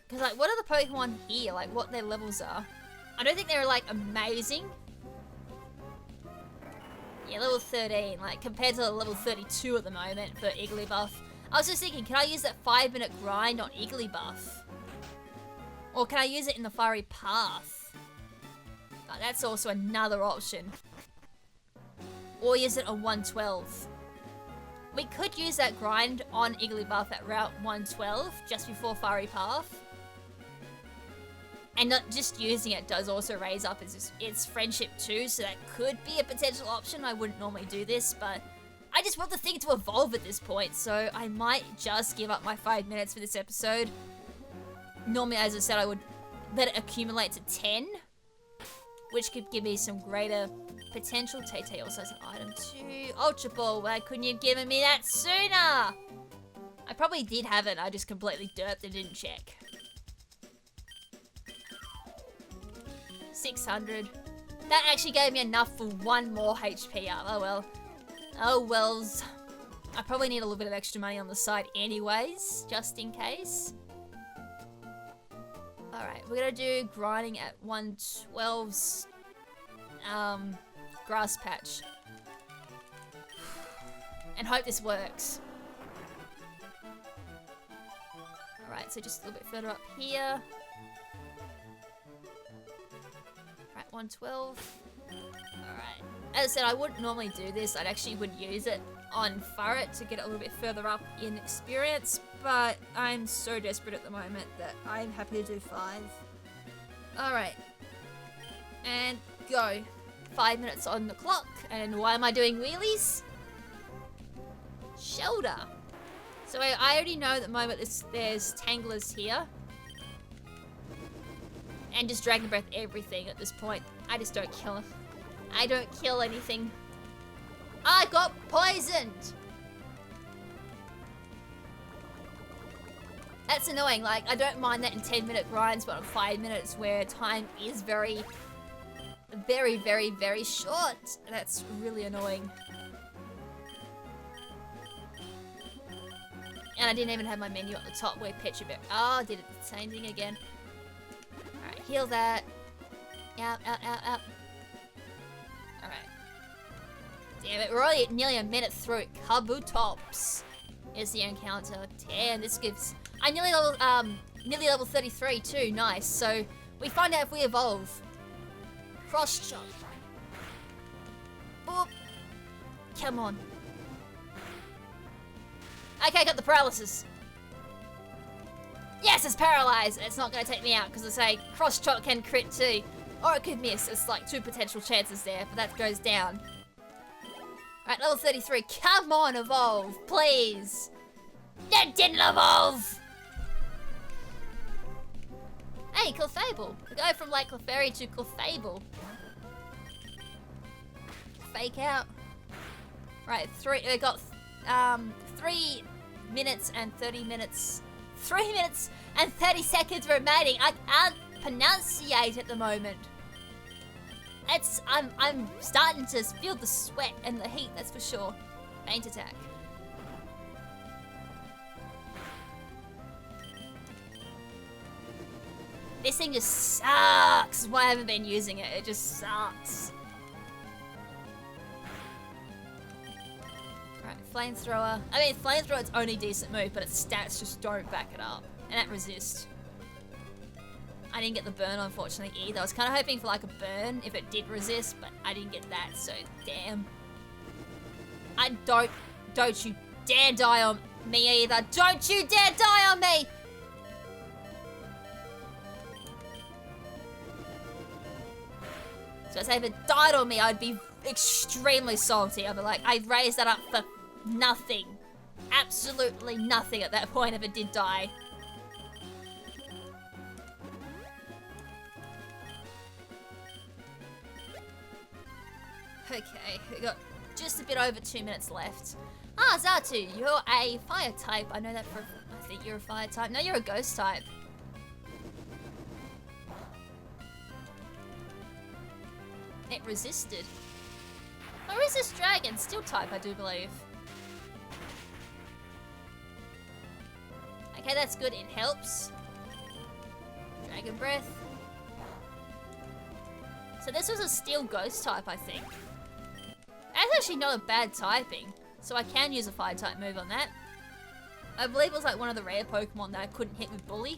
Because, like, what are the Pokemon here? Like, what their levels are? I don't think they're, like, amazing. Yeah, level 13, like, compared to level 32 at the moment for Igglybuff. I was just thinking, can I use that 5-minute grind on Igglybuff? Or can I use it in the Fiery Path? That's also another option. Or use it on 112. We could use that grind on Igglybuff at Route 112, just before Fiery Path. And not just using it does also raise up its friendship too, so that could be a potential option. I wouldn't normally do this, but I just want the thing to evolve at this point, so I might just give up my 5 minutes for this episode. Normally, as I said, I would let it accumulate to 10, which could give me some greater potential. Tay also has an item too. Ultra Ball, why couldn't you have given me that sooner? I probably did have it, I just completely derped and didn't check. 600. That actually gave me enough for 1 more HP up. Oh well. Oh wells. I probably need a little bit of extra money on the side anyways, just in case. Alright, we're gonna do grinding at 112's grass patch. And hope this works. Alright, so just a little bit further up here. 112. Alright. As I said, I wouldn't normally do this. I actually would use it on Furret to get it a little bit further up in experience, but I'm so desperate at the moment that I'm happy to do 5. Alright. And go. 5 minutes on the clock. And why am I doing wheelies? Shoulder. So I already know at the moment there's tanglers here. And just Dragon Breath everything at this point. I just don't kill him. I don't kill anything. I got poisoned! That's annoying, like, I don't mind that in 10-minute grinds, but on 5 minutes where time is very, very, very, very short. That's really annoying. And I didn't even have my menu at the top where Petra Bear. Oh, I did it the same thing again. Alright, heal that. Out. Alright. Damn it, we're already at nearly a minute through it. Kabutops is the encounter. Damn, this gives... I'm nearly level 33 too, nice. So, we find out if we evolve. Cross chop. Boop. Come on. Okay, I got the paralysis. Yes, it's paralyzed. It's not going to take me out because I say cross chop can crit too. Or it could miss. It's like 2 potential chances there, but that goes down. Alright, level 33. Come on, evolve, please. That didn't evolve. Hey, Clefable. We go from like Clefairy to Clefable. Fake out. Right, we got 3 minutes and 30 minutes. 3 minutes and 30 seconds remaining. I can't pronunciate at the moment. I'm starting to feel the sweat and the heat, that's for sure. Faint attack. This thing just sucks. That's why I haven't been using it. It just sucks. Right, flamethrower. I mean, flamethrower's only decent move, but its stats just don't back it up. And that resist. I didn't get the burn, unfortunately, either. I was kind of hoping for like a burn if it did resist, but I didn't get that, so damn. Don't you dare die on me either. Don't you dare die on me! So if it died on me, I'd be extremely salty. I'd be like, I raised that up for nothing. Absolutely nothing at that point if it did die. Okay, we got just a bit over 2 minutes left. Ah, Zatu, you're a fire type. I know that for... I think you're a fire type. No, you're a ghost type. It resisted. Or is this dragon? Steel type, I do believe. Okay, that's good. It helps. Dragon breath. So this was a steel ghost type, I think. That's actually not a bad typing. So I can use a fire type move on that. I believe it was like one of the rare Pokemon that I couldn't hit with Bully.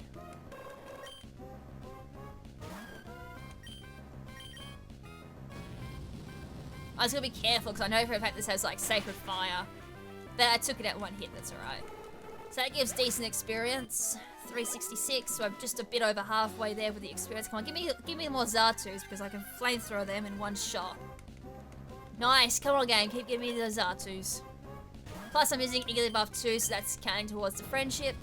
I was gonna be careful because I know for a fact this has like Sacred Fire. But I took it at one hit, that's alright. So that gives decent experience. 366, so I'm just a bit over halfway there with the experience. Come on, give me more Zartus because I can flamethrower them in one shot. Nice, come on game, keep giving me the Zartus. Plus I'm using Eagerly Buff too, so that's counting towards the friendship.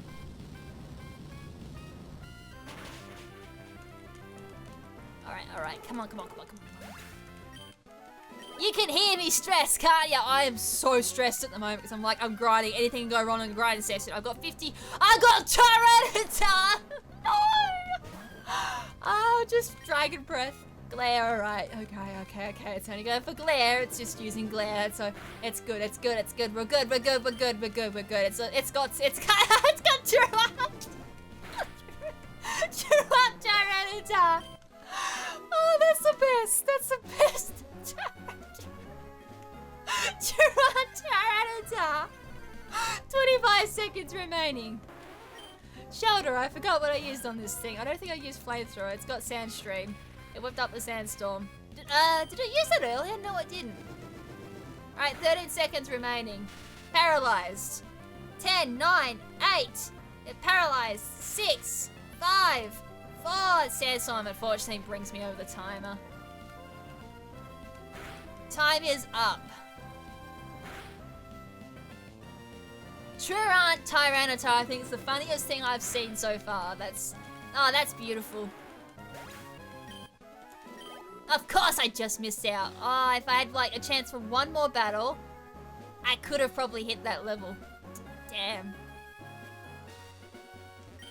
Alright, come on. You can hear me stressed, can't ya? I am so stressed at the moment because I'm grinding. Anything can go wrong in the grinding session. I've got 50. I got Tyranitar! No! Oh, just Dragon Breath. Glare, alright. Okay. It's only going for Glare. It's just using Glare. So it's good. We're good. It's got Tyranitar. Oh, that's the best. Tyranitar. 25 seconds remaining. Shoulder, I forgot what I used on this thing. I don't think I used Flamethrower. It's got Sandstream. It whipped up the Sandstorm. Did I use it earlier? No, I didn't. Alright, 13 seconds remaining. Paralyzed. 10, 9, 8. It paralyzed. 6, 5, Oh, Sandstorm unfortunately brings me over the timer. Time is up. Turant Tyranitar, I think, is the funniest thing I've seen so far. That's beautiful. Of course I just missed out. Oh, if I had like a chance for one more battle, I could have probably hit that level. Damn.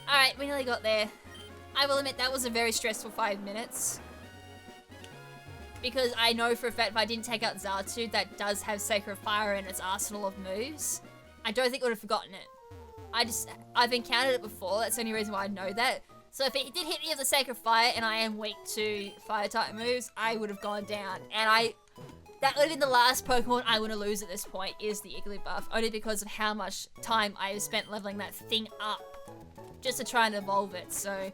Alright, we nearly got there. I will admit that was a very stressful 5 minutes. Because I know for a fact if I didn't take out Zartu, that does have Sacred Fire in its arsenal of moves. I don't think I would have forgotten it. I've encountered it before, that's the only reason why I know that. So if it did hit me with the Sacred Fire and I am weak to fire type moves, I would have gone down. And that would have been the last Pokemon I want to lose at this point, is the Igglybuff. Only because of how much time I have spent leveling that thing up. Just to try and evolve it, so...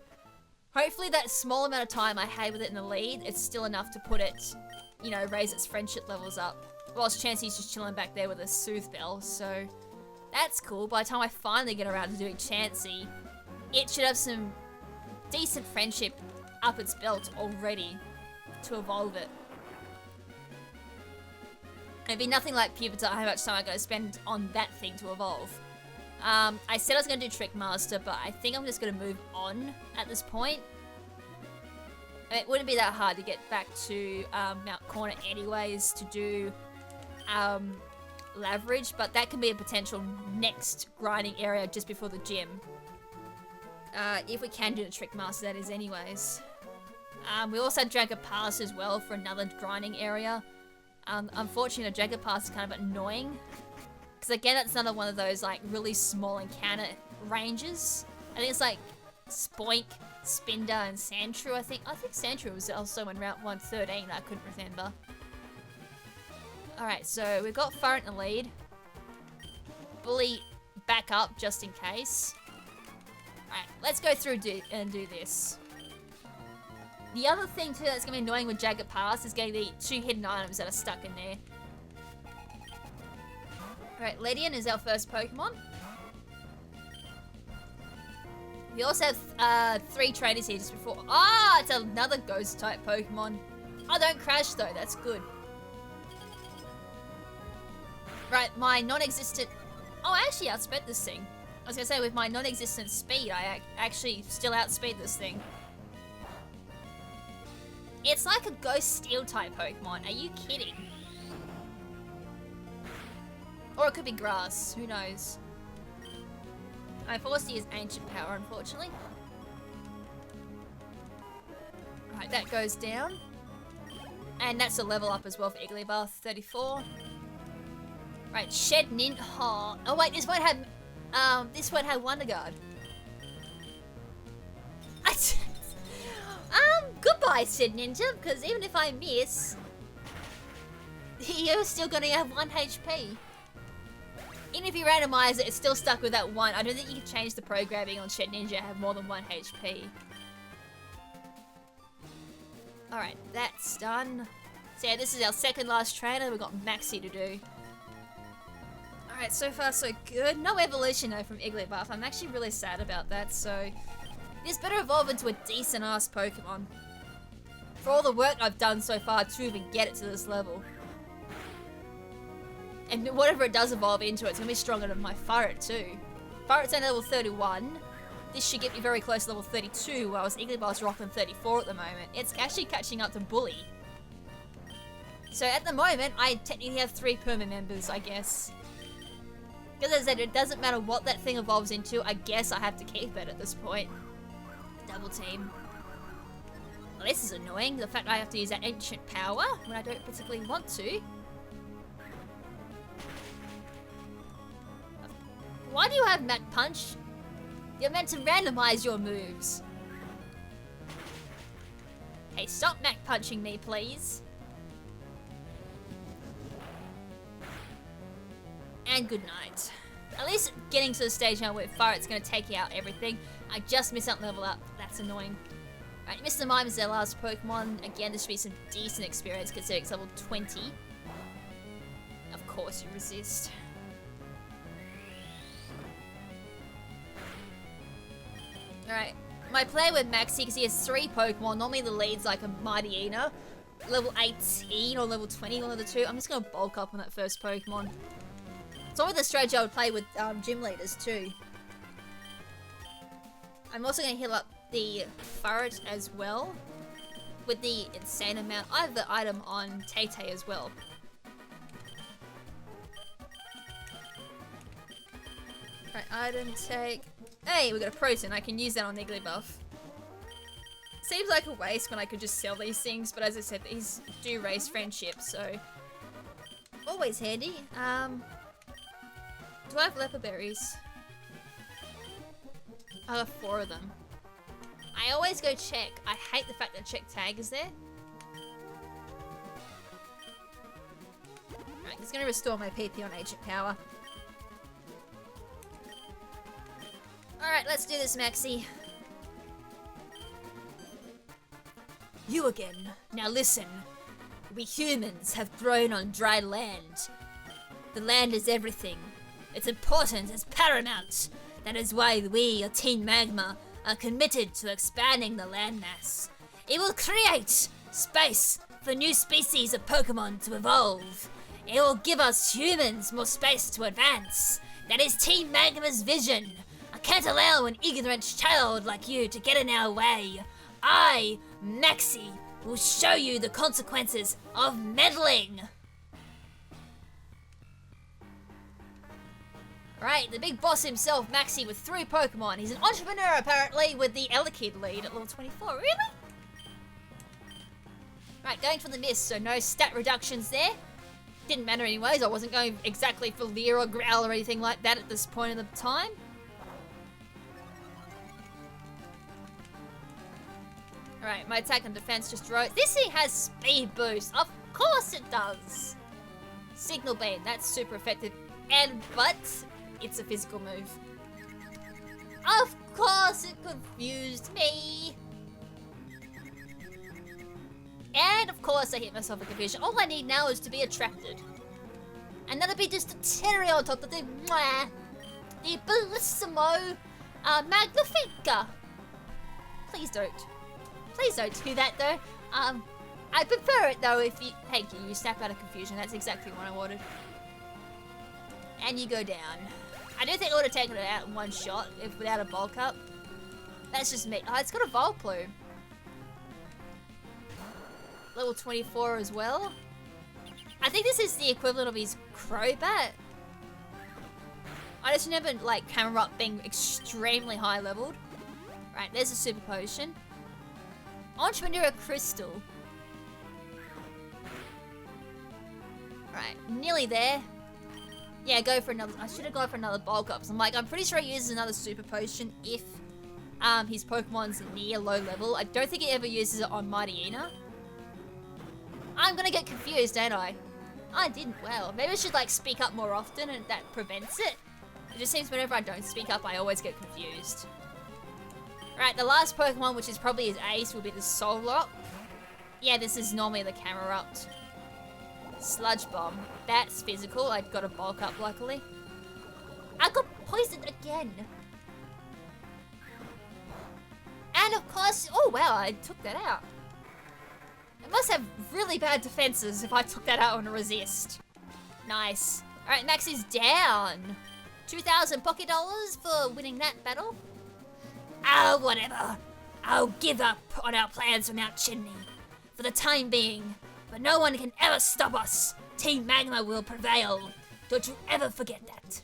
Hopefully that small amount of time I had with it in the lead, it's still enough to put it, you know, raise its friendship levels up. Whilst Chansey's just chilling back there with a Soothe Bell, so... That's cool. By the time I finally get around to doing Chansey, it should have some decent friendship up its belt already to evolve it. It'd be nothing like Pupitar, how much time I gotta spend on that thing to evolve. I said I was gonna do Trick Master, but I think I'm just gonna move on at this point. I mean, it wouldn't be that hard to get back to Mount Corner anyways to do Laveridge, but that can be a potential next grinding area just before the gym. If we can do the Trick Master, that is anyways. We also had Dragon Pass as well for another grinding area. Unfortunately, the Dragon Pass is kind of annoying. Because again, it's another one of those like really small encounter ranges. I think it's like Spoink, Spinder, and Sandshrew, I think. I think Sandshrew was also in Route 113, I couldn't remember. Alright, so we've got Furret in the lead. Bully back up just in case. Alright, let's go through and do this. The other thing too that's going to be annoying with Jagged Pass is getting the 2 hidden items that are stuck in there. Alright, Ledian is our first Pokemon. We also have 3 trainers here just before. Ah, it's another ghost type Pokemon. Oh, don't crash though, that's good. Right, my non-existent... Oh, I actually outsped this thing. I was going to say, with my non-existent speed, I actually still outspeed this thing. It's like a ghost steel type Pokemon. Are you kidding? Or it could be grass. Who knows? I forced to use ancient power, unfortunately. Alright, that goes down. And that's a level up as well for Igglybuff, 34. Right, Shed Ninja. Oh wait, this won't have Wonder Guard. Goodbye, Shed Ninja, because even if I miss, you're still gonna have 1 HP. Even if you randomize it, it's still stuck with that 1. I don't think you can change the programming on Shed Ninja to have more than 1 HP. Alright, that's done. So yeah, this is our second last trainer. We've got Maxi to do. Alright, so far so good. No evolution though from Igglybuff. I'm actually really sad about that, so... This better evolve into a decent ass Pokemon. For all the work I've done so far to even get it to this level. And whatever it does evolve into, it's going to be stronger than my Furret too. Furret's only level 31. This should get me very close to level 32, whereas Igglybuff's rocking 34 at the moment. It's actually catching up to Bully. So at the moment, I technically have 3 perma members, I guess. Because as I said, it doesn't matter what that thing evolves into, I guess I have to keep it at this point. Double team. Well, this is annoying, the fact I have to use that ancient power when I don't particularly want to. Why do you have Mach Punch? You're meant to randomize your moves. Hey, stop Mach Punching me, please. And good night. At least getting to the stage now where Furret's going to take out everything. I just missed out level up. That's annoying. Right, Mr. Mime is their last Pokemon. Again, this should be some decent experience considering it's level 20. Of course you resist. Alright, my plan with Maxi, because he has 3 Pokemon, normally the lead's like a Mightyena, level 18 or level 20, one of the two. I'm just going to bulk up on that first Pokemon. It's always the strategy I would play with gym leaders too. I'm also going to heal up the Furret as well, with the insane amount. I have the item on Tay-Tay as well. Right, item take. Hey, we got a Proton. I can use that on Igglybuff. Seems like a waste when I could just sell these things, but as I said, these do raise friendship, so always handy. Do I have leopard berries? I have 4 of them. I always go check. I hate the fact that check tag is there. Right, it's gonna restore my PP on Ancient Power. Alright, let's do this, Maxi. You again. Now listen. We humans have grown on dry land. The land is everything. Its importance is paramount. That is why we, Team Magma, are committed to expanding the landmass. It will create space for new species of Pokemon to evolve. It will give us humans more space to advance. That is Team Magma's vision. I can't allow an ignorant child like you to get in our way. I, Maxi, will show you the consequences of meddling. Right, the big boss himself, Maxi, with 3 Pokemon. He's an entrepreneur, apparently, with the Elekid lead at level 24. Really? Right, going for the miss, so no stat reductions there. Didn't matter anyways, I wasn't going exactly for Leer or Growl or anything like that at this point in the time. Alright, my attack and defense just rose. This thing has speed boost. Of course it does. Signal Beam, that's super effective. But it's a physical move. Of course it confused me. And of course I hit myself with confusion. All I need now is to be attracted. And that'll be just a cherry on top of the Bellissimo Magnifica. Please don't. Please don't do that though. I prefer it though if you... Thank you, you snap out of confusion. That's exactly what I wanted. And you go down. I do think I would have taken it out in one shot if without a bulk up. That's just me. Oh, it's got a Volplume. Level 24 as well. I think this is the equivalent of his Crobat. I just remember like Camerupt being extremely high leveled. Right, there's a Super Potion. Entrepreneur Crystal. Right, nearly there. Yeah, go for another. I should have gone for another bulk up. So I'm pretty sure he uses another Super Potion if his Pokemon's near low level. I don't think he ever uses it on Mightyena. I'm gonna get confused, ain't I? I didn't. Well, maybe I should like speak up more often, and that prevents it. It just seems whenever I don't speak up, I always get confused. Right, the last Pokemon, which is probably his ace, will be the Solrock. Yeah, this is normally the Camerupt. Sludge Bomb. That's physical. I got a bulk up, luckily. I got poisoned again. And of course... Oh, wow, I took that out. It must have really bad defenses if I took that out on a resist. Nice. Alright, Max is down. 2,000 Poké Dollars for winning that battle. Oh, whatever. I'll give up on our plans for Mount Chimney. For the time being. But no one can ever stop us. Team Magma will prevail. Don't you ever forget that.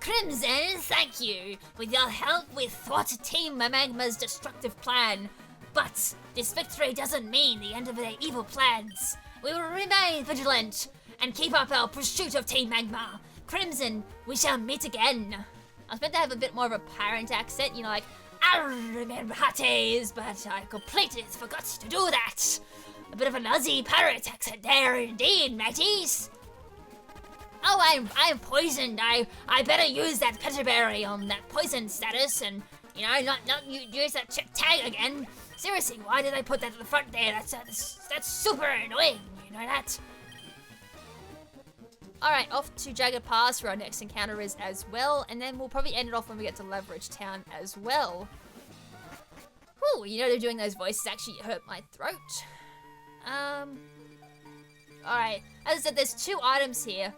KrimZen, thank you. With your help, we thwarted Team Magma's destructive plan. But this victory doesn't mean the end of their evil plans. We will remain vigilant and keep up our pursuit of Team Magma. KrimZen, we shall meet again. I was meant to have a bit more of a parent accent, you know, like, I remember Hatties, but I completely forgot to do that. A bit of an Aussie pirate accent there indeed, mateys. Oh, I'm poisoned. I better use that Peterberry on that poison status and, you know, not use that tag again. Seriously, why did I put that at the front there? That's super annoying, you know that? Alright, off to Jagged Pass where our next encounter is as well. And then we'll probably end it off when we get to Leverage Town as well. Whew, you know, doing those voices actually hurt my throat. Alright, as I said, there's 2 items here.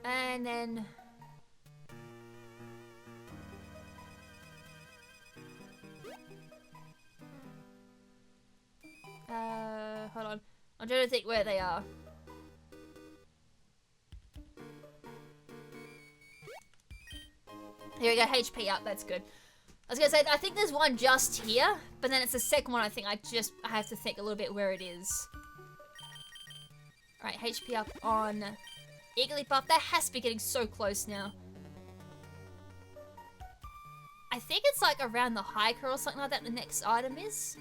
And then... hold on. I'm trying to think where they are. Here we go, HP up, that's good. I was gonna say, I think there's one just here, but then it's the second one I think I have to think a little bit where it is. Alright, HP up on Igglybuff. That has to be getting so close now. I think it's like around the hiker or something like that the next item is.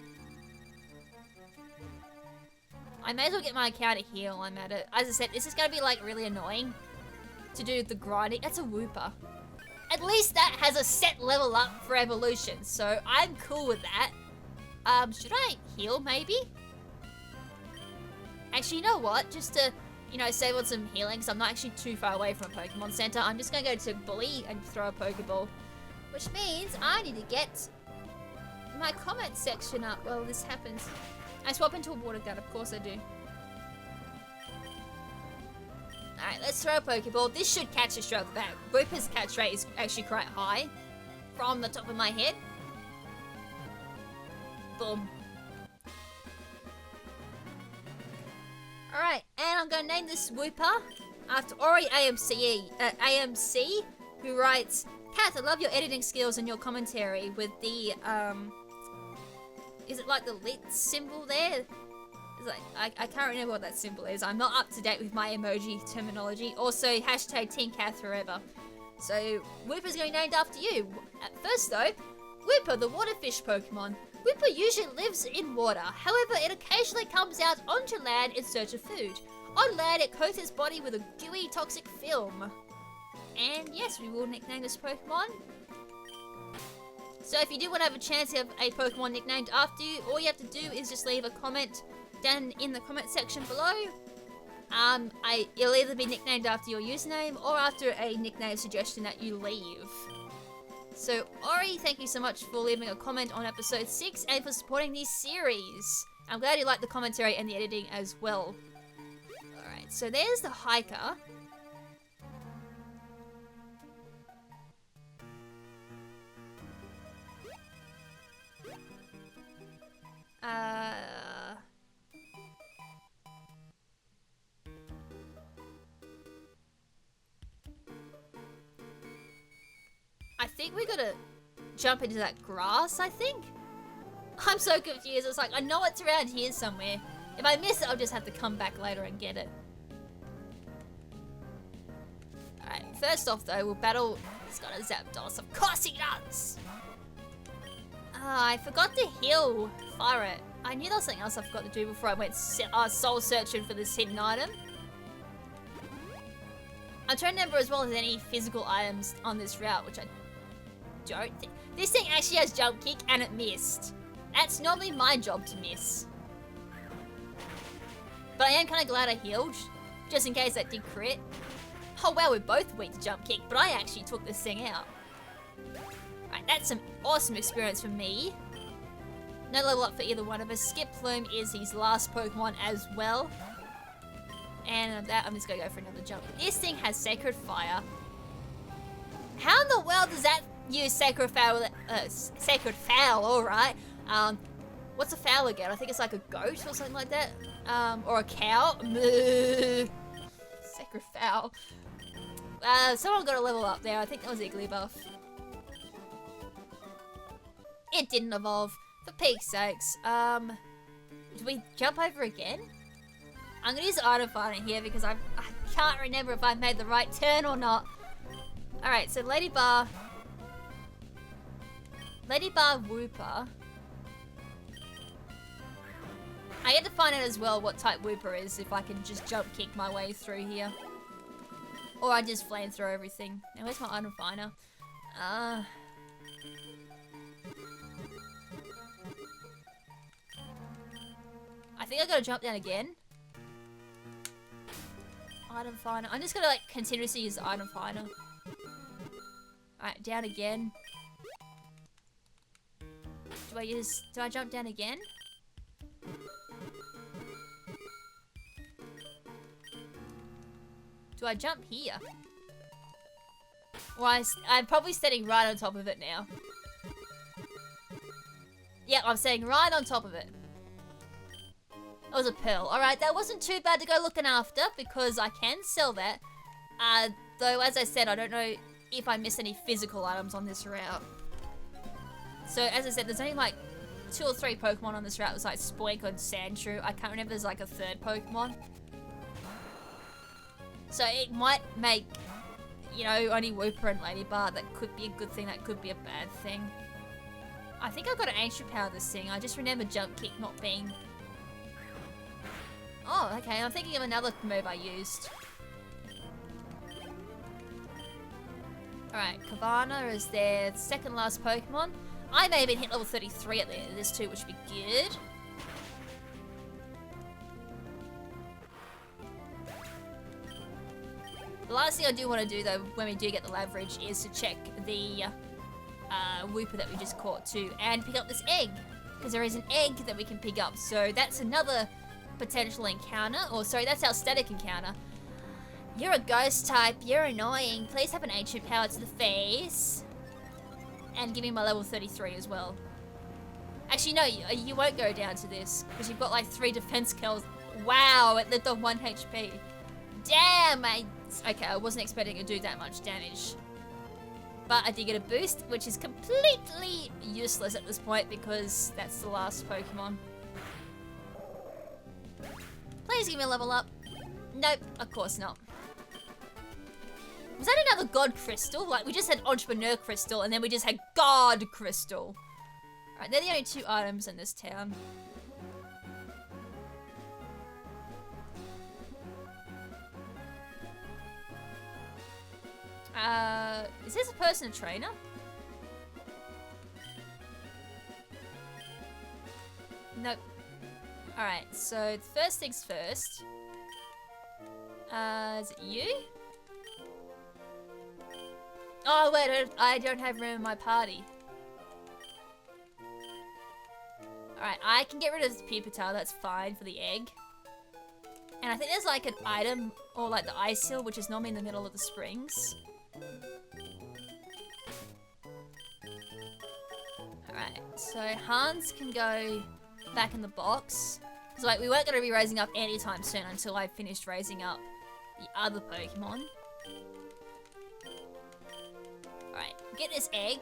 I may as well get my account a heal while I'm at it. As I said, this is going to be like really annoying to do the grinding. That's a Wooper. At least that has a set level up for evolution, so I'm cool with that. Should I heal maybe? Actually, you know what? Just to, you know, save on some healing, because I'm not actually too far away from a Pokemon Center. I'm just going to go to Bully and throw a Pokeball. Which means I need to get my comment section up while this happens. I swap into a water gun, of course I do. Alright, let's throw a Pokeball. This should catch a straight off the bat. Wooper's catch rate is actually quite high from the top of my head. Boom. Alright, and I'm going to name this Wooper after Ori AMC, who writes, Kat, I love your editing skills and your commentary with the, is it like the lit symbol there? It's like, I can't remember what that symbol is. I'm not up to date with my emoji terminology. Also, hashtag Team Kath forever. So, Wooper's going to be named after you. At first though, Wooper, the waterfish Pokemon. Wooper usually lives in water. However, it occasionally comes out onto land in search of food. On land, it coats its body with a gooey, toxic film. And yes, we will nickname this Pokemon. So if you do want to have a chance to have a Pokemon nicknamed after you, all you have to do is just leave a comment down in the comment section below. It'll either be nicknamed after your username or after a nickname suggestion that you leave. So Ori, thank you so much for leaving a comment on episode 6 and for supporting this series. I'm glad you liked the commentary and the editing as well. Alright, so there's the hiker. I think we gotta jump into that grass, I think? I'm so confused. It's like, I know it's around here somewhere. If I miss it, I'll just have to come back later and get it. Alright, first off though, we'll battle... He's got a Zapdos. Of course he does! I forgot to heal Fire. I knew there was something else I forgot to do before I went soul searching for this hidden item. I'm trying to remember as well as any physical items on this route, which I don't think. This thing actually has jump kick and it missed. That's normally my job to miss. But I am kind of glad I healed, just in case that did crit. Oh wow, we're both weak to jump kick, but I actually took this thing out. Right, that's some awesome experience for me. No level up for either one of us. Skip Plume is his last Pokemon as well. And of that, I'm just gonna go for another jump. This thing has Sacred Fire. How in the world does that use Sacred Foul? Sacred Foul, alright. What's a fowl again? I think it's like a goat or something like that. Or a cow. Sacred Foul. Someone got a level up there. I think that was Igglybuff. It didn't evolve. For peak's sakes. Do we jump over again? I'm gonna use Item Finder here because I can't remember if I made the right turn or not. Alright, so Lady Bar Wooper. I get to find out as well what type Wooper is if I can just jump kick my way through here. Or I just flamethrow everything. Now where's my Item Finder? I think I gotta jump down again. Item finder. I'm just gonna like continuously use the item finder. Alright, down again. Do I jump down again? Do I jump here? Well, I'm probably standing right on top of it now. Yep, I'm standing right on top of it. That was a pearl. Alright, that wasn't too bad to go looking after because I can sell that. Though, as I said, I don't know if I missed any physical items on this route. So, as I said, there's only like 2 or 3 Pokemon on this route. It's like Spoink and Sandshrew. I can't remember if there's like a 3rd Pokemon. So it might make, you know, only Wooper and Ladybug. That could be a good thing, that could be a bad thing. I think I've got an ancient power this thing. I just remember Jump Kick not being... Oh, okay, I'm thinking of another move I used. Alright, Cabana is their 2nd last Pokemon. I may have been hit level 33 at the end of this too, which would be good. The last thing I do want to do though, when we do get the leverage, is to check the Wooper that we just caught too, and pick up this egg. Because there is an egg that we can pick up, so that's another potential encounter. Or sorry, that's our static encounter. You're a ghost type, you're annoying. Please have an ancient power to the face. And give me my level 33 as well. Actually, no, you won't go down to this. Because you've got like 3 defense kills. Wow, it lived on 1 HP. Damn, okay, I wasn't expecting to do that much damage. But I did get a boost, which is completely useless at this point because that's the last Pokemon. Please give me a level up. Nope, of course not. Was that another God Crystal? Like, we just had Entrepreneur Crystal, and then we just had God Crystal. Alright, they're the only 2 items in this town. Is this a personal trainer? Nope. Alright, so first things first. Is it you? Oh wait, I don't have room in my party. Alright, I can get rid of the Pupitar, that's fine for the egg. And I think there's like an item, or like the ice hill, which is normally in the middle of the springs. Alright, so Hans can go back in the box. So like, we weren't going to be raising up anytime soon until I finished raising up the other Pokemon. Alright, get this egg.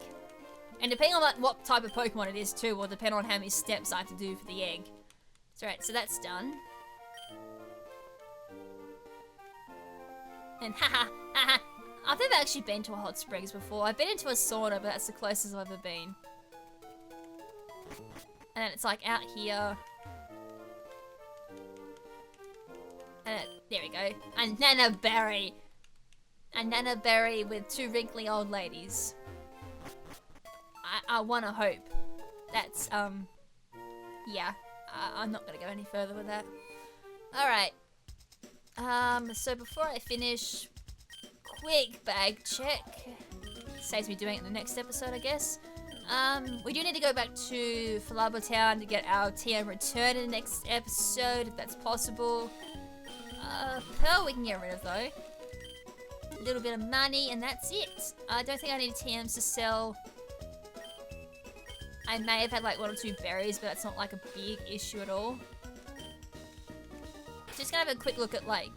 And depending on what type of Pokemon it is too, will depend on how many steps I have to do for the egg. So right, so that's done. And haha, I've never actually been to a hot springs before. I've been into a sauna, but that's the closest I've ever been. And then it's like out here. And there we go. And Nana Berry. A Nana Berry with 2 wrinkly old ladies. I wanna hope. That's, yeah. I'm not gonna go any further with that. Alright. So before I finish, quick bag check. Saves me doing it in the next episode, I guess. We do need to go back to Falaba Town to get our TM return in the next episode, if that's possible. Pearl we can get rid of though. A little bit of money and that's it. I don't think I need TMs to sell. I may have had like 1 or 2 berries, but that's not like a big issue at all. Just gonna have a quick look at like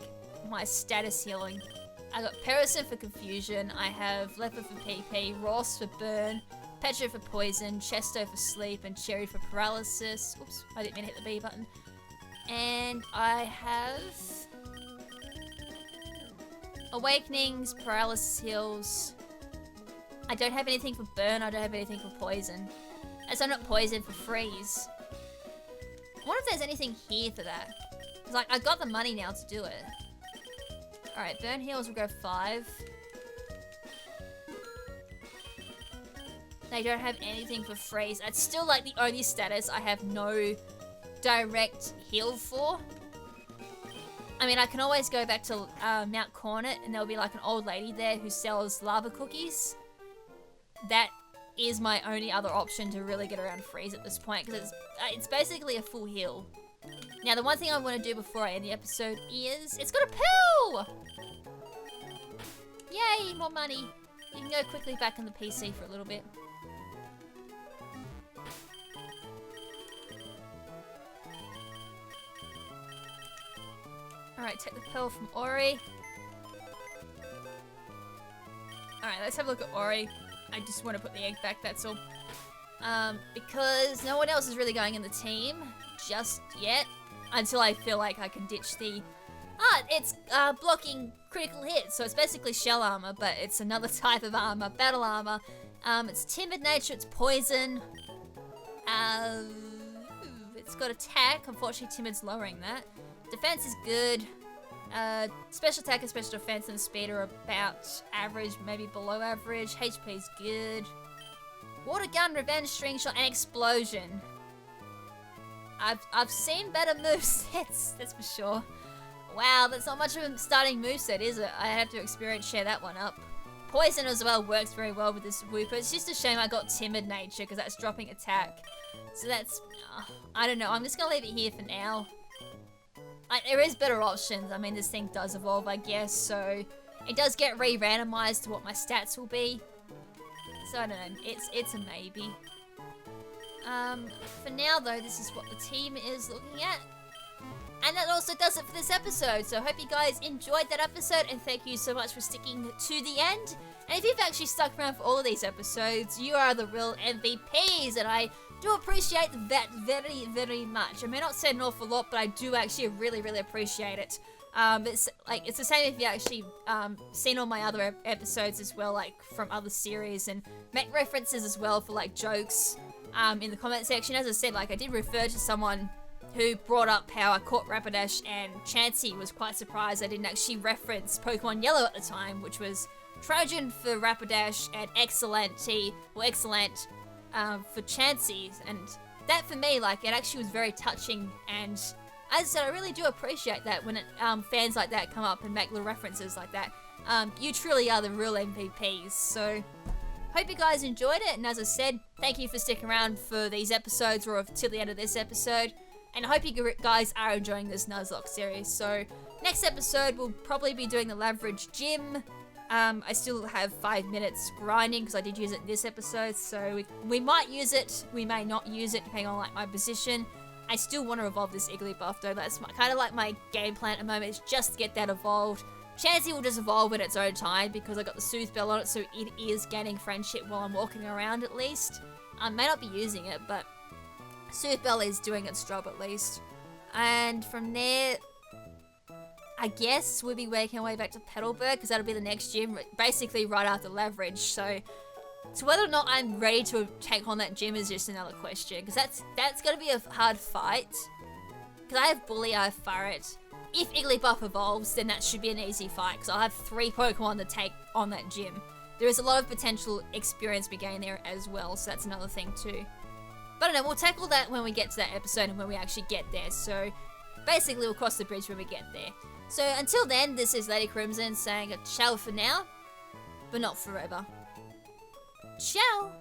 my status healing. I got Parasite for confusion, I have Leopard for PP, Ross for burn, Petra for poison, Chesto for sleep, and Cherry for paralysis. Oops, I didn't mean to hit the B button. And I have Awakenings, paralysis heals. I don't have anything for burn, I don't have anything for poison. As I'm not poisoned for freeze. I wonder if there's anything here for that. Cause like, I got the money now to do it. Alright, burn heals will go 5. They don't have anything for freeze. It's still like the only status I have no direct heal for. I mean, I can always go back to Mount Cornet, and there'll be like an old lady there who sells lava cookies. That is my only other option to really get around Freeze at this point, because it's basically a full hill. Now, the one thing I want to do before I end the episode is... It's got a pill! Yay, more money. You can go quickly back on the PC for a little bit. Alright, take the pill from Ori. Alright, let's have a look at Ori. I just want to put the egg back, that's all. Because no one else is really going in the team just yet. Until I feel like I can ditch the... it's blocking critical hits. So it's basically shell armor, but it's another type of armor. Battle armor. It's timid nature, it's poison. It's got attack. Unfortunately, timid's lowering that. Defense is good. Special attack and special defense and speed are about average, maybe below average. HP is good. Water gun, revenge, string shot, and explosion. I've seen better movesets, that's for sure. Wow, that's not much of a starting moveset, is it? I have to share that one up. Poison as well works very well with this Whooper. It's just a shame I got timid nature because that's dropping attack. So that's, I don't know. I'm just gonna leave it here for now. There is better options. I mean, this thing does evolve, I guess, so it does get re-randomized to what my stats will be. So I don't know. It's a maybe. For now though, this is what the team is looking at. And that also does it for this episode. So I hope you guys enjoyed that episode, and thank you so much for sticking to the end. And if you've actually stuck around for all of these episodes, you are the real MVPs, and I do appreciate that very, very much. I may not say an awful lot, but I do actually really, really appreciate it. It's the same if you actually seen all my other episodes as well, like from other series, and make references as well for like jokes in the comment section. As I said, like I did refer to someone who brought up how I caught Rapidash, and Chansey was quite surprised I didn't actually reference Pokemon Yellow at the time, which was Trojan for Rapidash and Excellent for Chansey. And that for me, like, it actually was very touching, and as I said, I really do appreciate that when fans like that come up and make little references like that. You truly are the real MVPs, so hope you guys enjoyed it, and as I said, thank you for sticking around for these episodes or till the end of this episode. And I hope you guys are enjoying this Nuzlocke series. So, next episode, we'll probably be doing the Leverage Gym. I still have 5 minutes grinding because I did use it in this episode. So, we might use it, we may not use it, depending on like my position. I still want to evolve this Igglybuff though. That's kind of like my game plan at the moment, is just to get that evolved. Chansey will just evolve at its own time because I got the Soothe Bell on it, so it is gaining friendship while I'm walking around at least. I may not be using it, but Soothe Bell is doing its job at least. And from there, I guess we'll be working our way back to Petalburg because that'll be the next gym, basically right after Leverage. So whether or not I'm ready to take on that gym is just another question, because that's going to be a hard fight. Because I have Bully, I have Farret. If Igglybuff evolves, then that should be an easy fight because I'll have 3 Pokemon to take on that gym. There is a lot of potential experience we gain there as well, so that's another thing too. But I don't know, we'll tackle that when we get to that episode and when we actually get there. So basically we'll cross the bridge when we get there. So until then, this is Lady KrimZen saying a ciao for now, but not forever. Ciao!